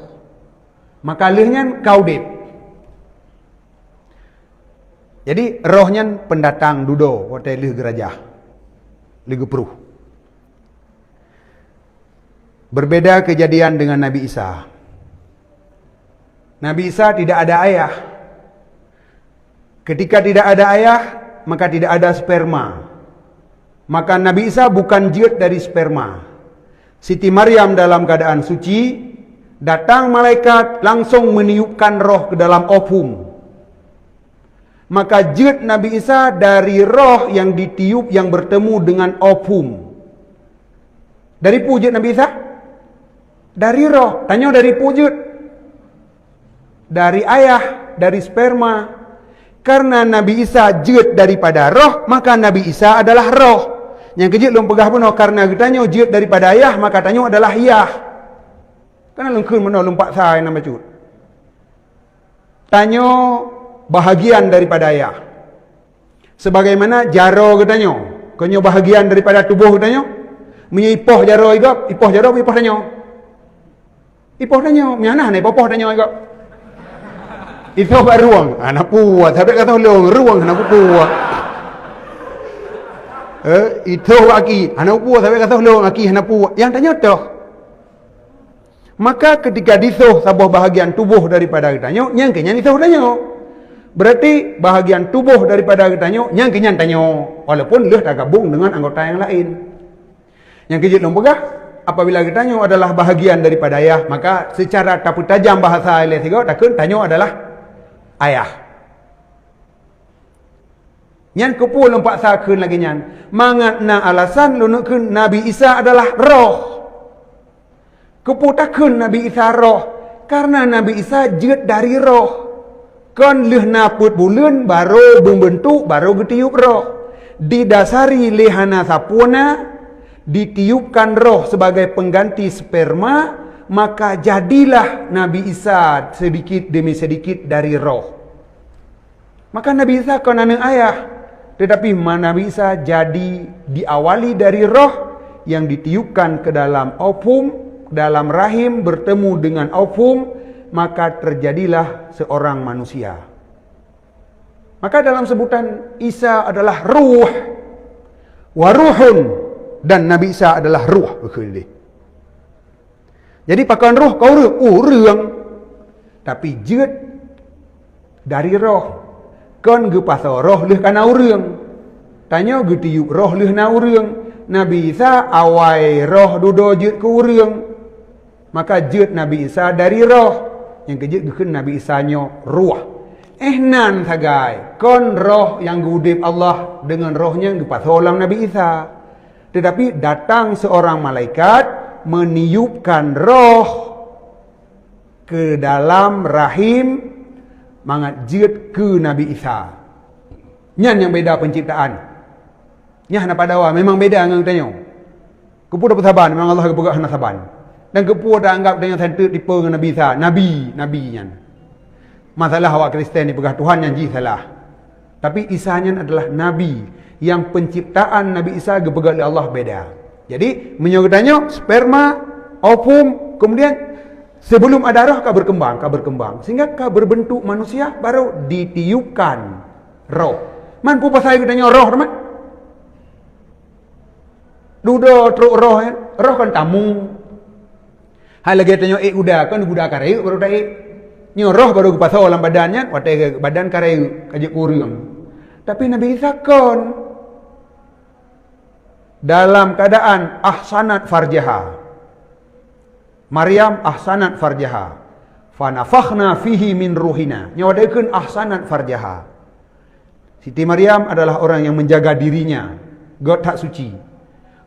Maka lehnya kaudip. Jadi rohnya pendatang dudo hotel leh gerajah. Leh gepruh. Berbeda kejadian dengan Nabi Isa. Nabi Isa tidak ada ayah. Ketika tidak ada ayah, maka tidak ada sperma. Maka Nabi Isa bukan jut dari sperma. Siti Maryam dalam keadaan suci, datang malaikat langsung meniupkan roh ke dalam ovum. Maka jut Nabi Isa dari roh yang ditiup yang bertemu dengan ovum. Dari pujut Nabi Isa? Dari roh. Tanya dari pujut. Dari ayah, dari sperma. Karena Nabi Isa jut daripada roh, maka Nabi Isa adalah roh. Yang kejut belum pegah pun karena tanya jut daripada ayah, maka tanya adalah yah. Karena lengkun mana lompat saya nama cut. Tanya bahagian daripada ayah. Sebagaimana jaro katanya. Kanya bahagian daripada tubuh katanya. Menyipoh jaro igap, ipoh jaro ipoh tanya. Ipoh tanya, mana ni ipoh tanya igap. Itu apa ruang? Anak puas, tapi kata ruang anak puas. Itu lagi, anak puas, tapi kata lagi anak puas. Yang tanya tu. Maka ketika disuh sebuah bahagian tubuh daripada tanya, yang kenya disuh tanya. Berarti bahagian tubuh daripada tanya, yang kenya tanya. Walaupun dia tak gabung dengan anggota yang lain. Yang kejut lompegah. Apabila kita tanya adalah bahagian daripada ayah, maka secara tapu tajam bahasa ilmu tiga takkan tanya adalah ayah. Nyan kepu lompat sakun lagi nyan. Mangatna alasan lunukun Nabi Isa adalah roh. Kepu takun Nabi Isa roh karena Nabi Isa jut dari roh. Kan leh naput bulan baru membentuk baru getiup roh. Didasari lehana sapuna ditiupkan roh sebagai pengganti sperma, maka jadilah Nabi Isa sedikit demi sedikit dari roh. Maka Nabi Isa kan anak ayah, tetapi Nabi Isa jadi diawali dari roh yang ditiupkan ke dalam ovum, dalam rahim bertemu dengan ovum, maka terjadilah seorang manusia. Maka dalam sebutan Isa adalah ruh, waruhun, dan Nabi Isa adalah ruh. Jadi pakai ruh kau urang, tapi jet dari roh. Kon ge pasal roh leh kana urang. Tanya ge tiup roh leh na urang. Nabi Isa awai roh dudo jet ke urang. Maka jet Nabi Isa dari roh. Yang kejet gekeun Nabi Isa nyo ruh. Nan sagai. Kon roh yang gudip Allah dengan rohnya gepatholam Nabi Isa. Tetapi datang seorang malaikat meniupkan roh ke dalam rahim mangat jet ke Nabi Isa. Nyan yang beda penciptaan. Nyah na padawa memang beda dengan tanya. Kepu dapat saban memang Allah kepegak hana saban. Dan kepu dah anggap dengan center tipe dengan Nabi Isa, nabi nyan. Masalah awak Kristen ni pegah Tuhan yang ji salah. Tapi Isa nyan adalah nabi yang penciptaan Nabi Isa gepegat oleh Allah beda. Jadi menyogotanya sperma, ovum, kemudian sebelum ada roh kah berkembang. Sehingga kah berbentuk manusia baru ditiupkan roh. Man pu pasal katanya roh teman. Dudo truk roh kan tamu. Hal lagi tanya udah kan budak karayu baru dah roh baru pasal dalam badannya, watai badan karayu kajak kurang. Tapi Nabi Isa kon dalam keadaan ahsanat farjaha. Maryam ahsanat farjaha. Fanafakhna fihi min ruhina. Nyawadekeun ahsanat farjaha. Siti Maryam adalah orang yang menjaga dirinya, God tak suci.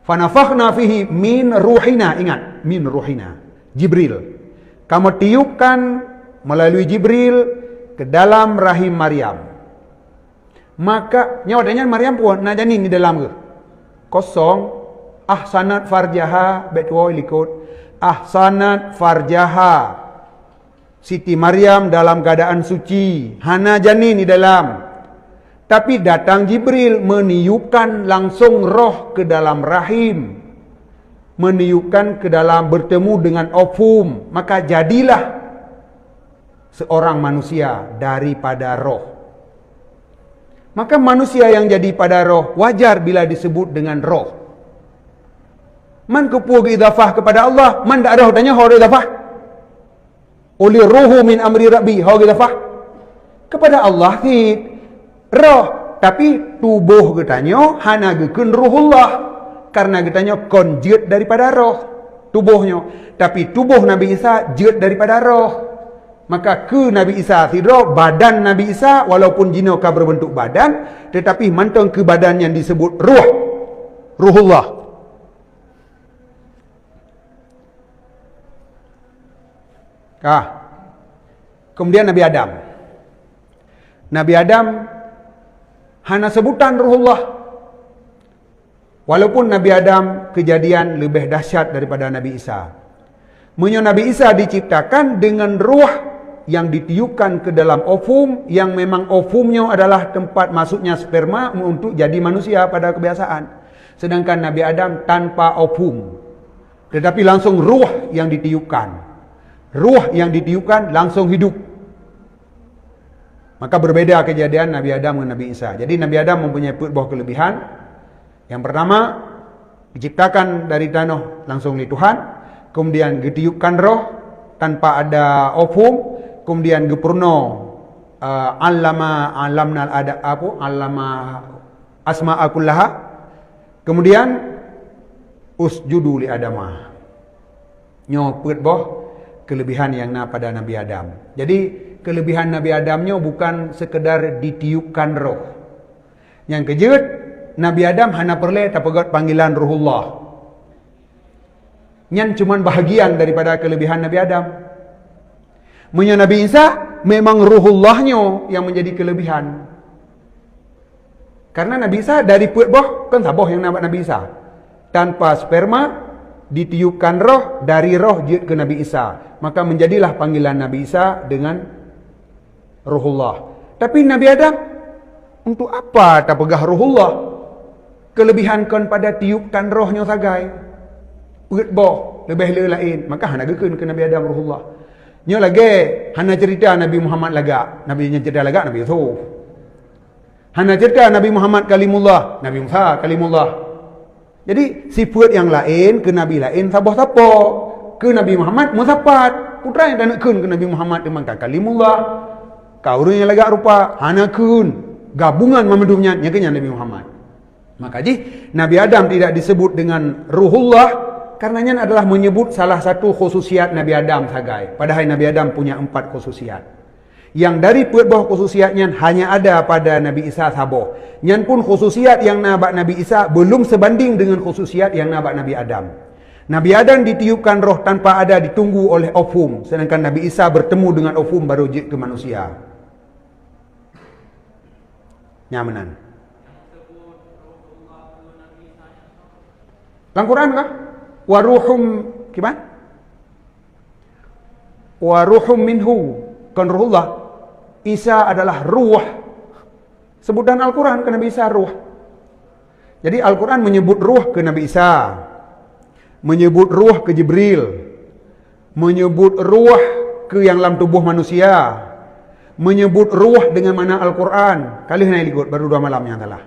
Fanafakhna fihi min ruhina, ingat, min ruhina. Jibril. Kamu tiupkan melalui Jibril ke dalam rahim Maryam. Maka nyawadanya Maryam pun nak janin di dalam ke? Kosong. Ahsanat farjaha betwa likut. Ahsanat farjaha. Siti Maryam dalam keadaan suci, hana janin di dalam. Tapi datang Jibril meniupkan langsung roh ke dalam rahim. Meniupkan ke dalam bertemu dengan ovum. Maka jadilah seorang manusia daripada roh. Maka manusia yang jadi pada roh wajar bila disebut dengan roh. Man kepuag idafah kepada Allah, man dak roh tanya hau idafah. Oleh ruhu min amri rabbi hau idafah. Kepada Allah ti roh, tapi tubuh getanya hana gekeun ruhullah. Karena getanya konjet daripada roh tubuhnya. Tapi tubuh Nabi Isa jet daripada roh. Maka ke Nabi Isa sidro badan Nabi Isa walaupun jinokah berbentuk badan, tetapi mantong ke badan yang disebut ruh, ruhullah. Kemudian Nabi Adam. Nabi Adam hana sebutan ruhullah. Walaupun Nabi Adam kejadian lebih dahsyat daripada Nabi Isa. Menyo Nabi Isa diciptakan dengan ruh yang ditiupkan ke dalam ovum, yang memang ovumnya adalah tempat masuknya sperma untuk jadi manusia pada kebiasaan. Sedangkan Nabi Adam tanpa ovum, tetapi langsung ruh yang ditiupkan. Ruh yang ditiupkan langsung hidup. Maka berbeda kejadian Nabi Adam dengan Nabi Isa. Jadi Nabi Adam mempunyai buah kelebihan. Yang pertama, diciptakan dari tanah langsung oleh Tuhan. Kemudian ditiupkan roh tanpa ada ovum. Kemudian gepurno alamnal ada apa? Alama asma'a kullaha. Kemudian usjudu li adamah. Nyopet boh kelebihan yang na pada Nabi Adam. Jadi kelebihan Nabi Adamnya bukan sekedar ditiupkan roh. Yang kejut, Nabi Adam hana perle tapagat panggilan ruhullah. Nyan cuman bahagian daripada kelebihan Nabi Adam. Menyo Nabi Isa memang ruhullahnya yang menjadi kelebihan. Karena Nabi Isa dari puat boh kan saboh yang nampak Nabi Isa. Tanpa sperma ditiupkan roh, dari roh jiut ke Nabi Isa. Maka menjadilah panggilan Nabi Isa dengan ruhullah. Tapi Nabi Adam untuk apa tak pegah ruhullah? Kelebihan kon pada tiupkan rohnya sagai. Puat boh lebih lain. Maka hana gekeun ke Nabi Adam ruhullah. Nyo lagi hana cerita Nabi Muhammad laga, Nabi nya cerita laga Nabi Yusuf. Hana cerita Nabi Muhammad kalimullah, Nabi Musa kalimullah. Jadi sifat yang lain ke Nabi lain sabah-sabah. Ke Nabi Muhammad musapat. Putra yang tak ke Nabi Muhammad memang kalimullah. Kau yang laga rupa hana kun gabungan mamedumnya nyakanya Nabi Muhammad. Maka Nabi Adam tidak disebut dengan ruhullah. Karenanya adalah menyebut salah satu khususiat Nabi Adam sagai. Padahal Nabi Adam punya 4 khususiat. Yang dari buah khususiatnya hanya ada pada Nabi Isa saboh. Nyan pun khususiat yang nabak Nabi Isa belum sebanding dengan khususiat yang nabak Nabi Adam. Nabi Adam ditiupkan roh tanpa ada ditunggu oleh ofum. Sedangkan Nabi Isa bertemu dengan ofum baru jik ke manusia. Nyamanan. Dalam Quran kah? Waruhum gimana? Waruhum minhu. Kan ruhullah. Isa adalah ruh. Sebutan Al-Quran ke Nabi Isa ruh. Jadi Al-Quran menyebut ruh ke Nabi Isa. Menyebut ruh ke Jibril. Menyebut ruh ke yang dalam tubuh manusia. Menyebut ruh dengan makna Al-Quran. Kali ini ikut baru 2 malam yang telah.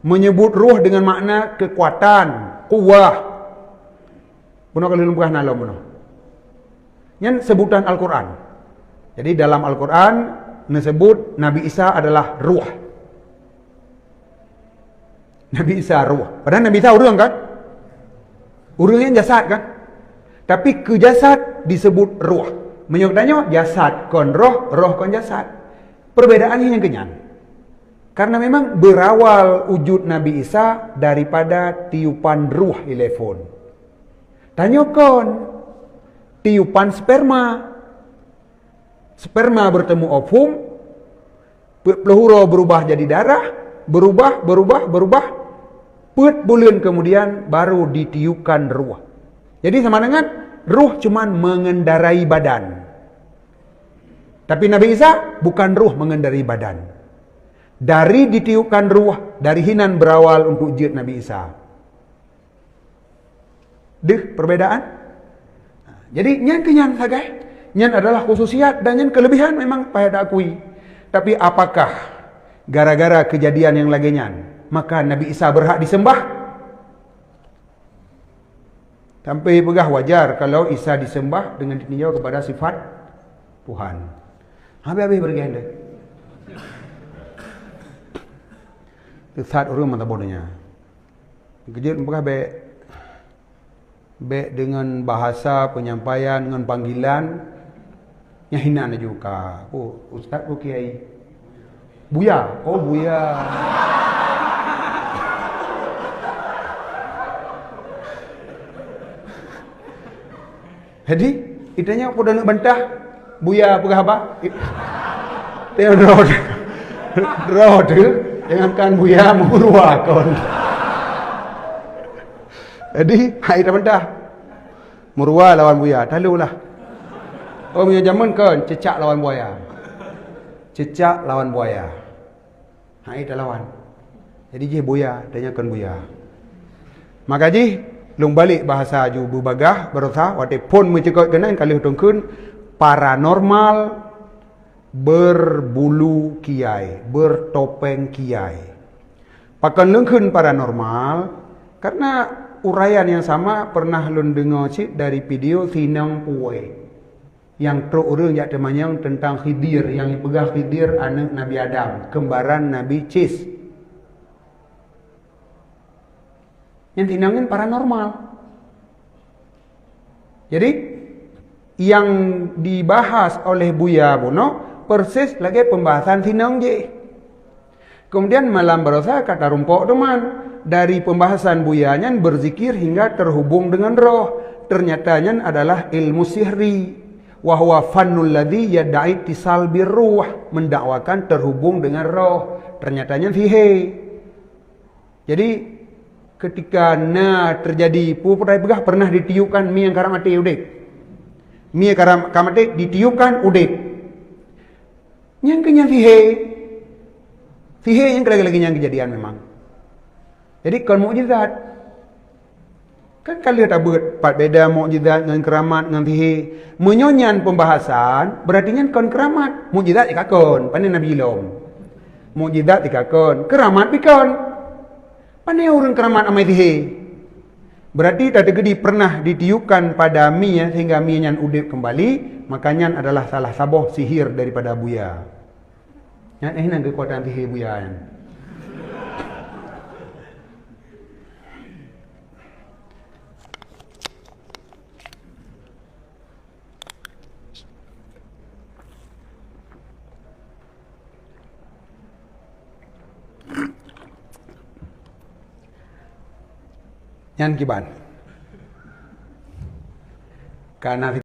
Menyebut ruh dengan makna kekuatan, kuwah. Bunuh kali lumpah nalam bunuh. Yang sebutan Al-Quran. Jadi dalam Al-Quran disebut Nabi Isa adalah ruh. Nabi Isa ruh. Padahal Nabi Isa urang kan? Urangnya jasad kan? Tapi ke jasad disebut ruh. Menyebutnya jasad kon roh, roh kon jasad. Perbedaannya yang kenyan. Karena memang berawal wujud Nabi Isa daripada tiupan ruh telepon. Tanyokon tiupan sperma. Sperma bertemu ovum, peluru berubah jadi darah, berubah. Put bulan kemudian baru ditiupkan ruh. Jadi sama dengan ruh cuman mengendarai badan. Tapi Nabi Isa bukan ruh mengendarai badan. Dari ditiupkan ruh, dari hinan berawal untuk wujud Nabi Isa. Deh perbedaan. Jadi nyan kenyan sagai. Nyan adalah khususiat dan nyan kelebihan memang payah akui. Tapi apakah gara-gara kejadian yang lagi nyan maka Nabi Isa berhak disembah? Sampai pegah wajar kalau Isa disembah dengan ditinjau kepada sifat Tuhan. Habis-habis pergi anda. Saat orang mata bodohnya. Kejut pegah baik dengan bahasa penyampaian dengan panggilan yang hina juga. Oh, ustaz, oh kiai. Buya, oh buya. Jadi, itanya aku dah nak bantah buya pegah apa? Tengok roh tu, jangankan buya murua kon. Jadi, hai dah bantah. Murwa lawan buaya, talulah. Oh, punya zaman kan, cecak lawan buaya. Cecak lawan buaya. Hai dah lawan. Jadi je buaya, tanya kan buaya. Maka ji, lung balik bahasa ju berbagah, berusaha, waktu pun mencekot kena, kali hutang kun, paranormal, berbulu kiai, bertopeng kiai. Pakan lengkun paranormal, karena uraian yang sama pernah lun dengar cik dari video Sinang Puwe yang teruk orang yang temanyang tentang Khidir, yang dipegang Khidir anak Nabi Adam, kembaran Nabi Cis. Yang tinangin paranormal. Jadi yang dibahas oleh Buya Bono persis lagi pembahasan Sinang je. Kemudian malam berusaha kata rumpok teman. Dari pembahasan buyanya berzikir hingga terhubung dengan roh. Ternyatanya adalah ilmu sihri. Wahwa fannul ladhi yadda'i tisal birruh. Mendakwakan terhubung dengan roh. Ternyatanya sihir. Jadi ketika terjadi puputai pegah pernah ditiupkan mi yang karamati udik. Mi yang karamati ditiupkan udik. Yang kenyang sihir. Sihir yang lagi-lagi yang kejadian memang. Jadi kan mukjizat. Kan kalau tak pat beda mukjizat dengan keramat dengan sihir. Menyonyan pembahasan berarti kan kon keramat. Mukjizat ikakon, pandai Nabi ilom. Mukjizat ikakon, keramat pikon. Pandai orang keramat amai sihir. Berarti tak tergedi pernah ditiupkan pada mi ya, sehingga mi nyan udip kembali, makanya adalah salah saboh sihir daripada buya. Ya, ini kekuatan sihir buya kan. Yan kiban. Karena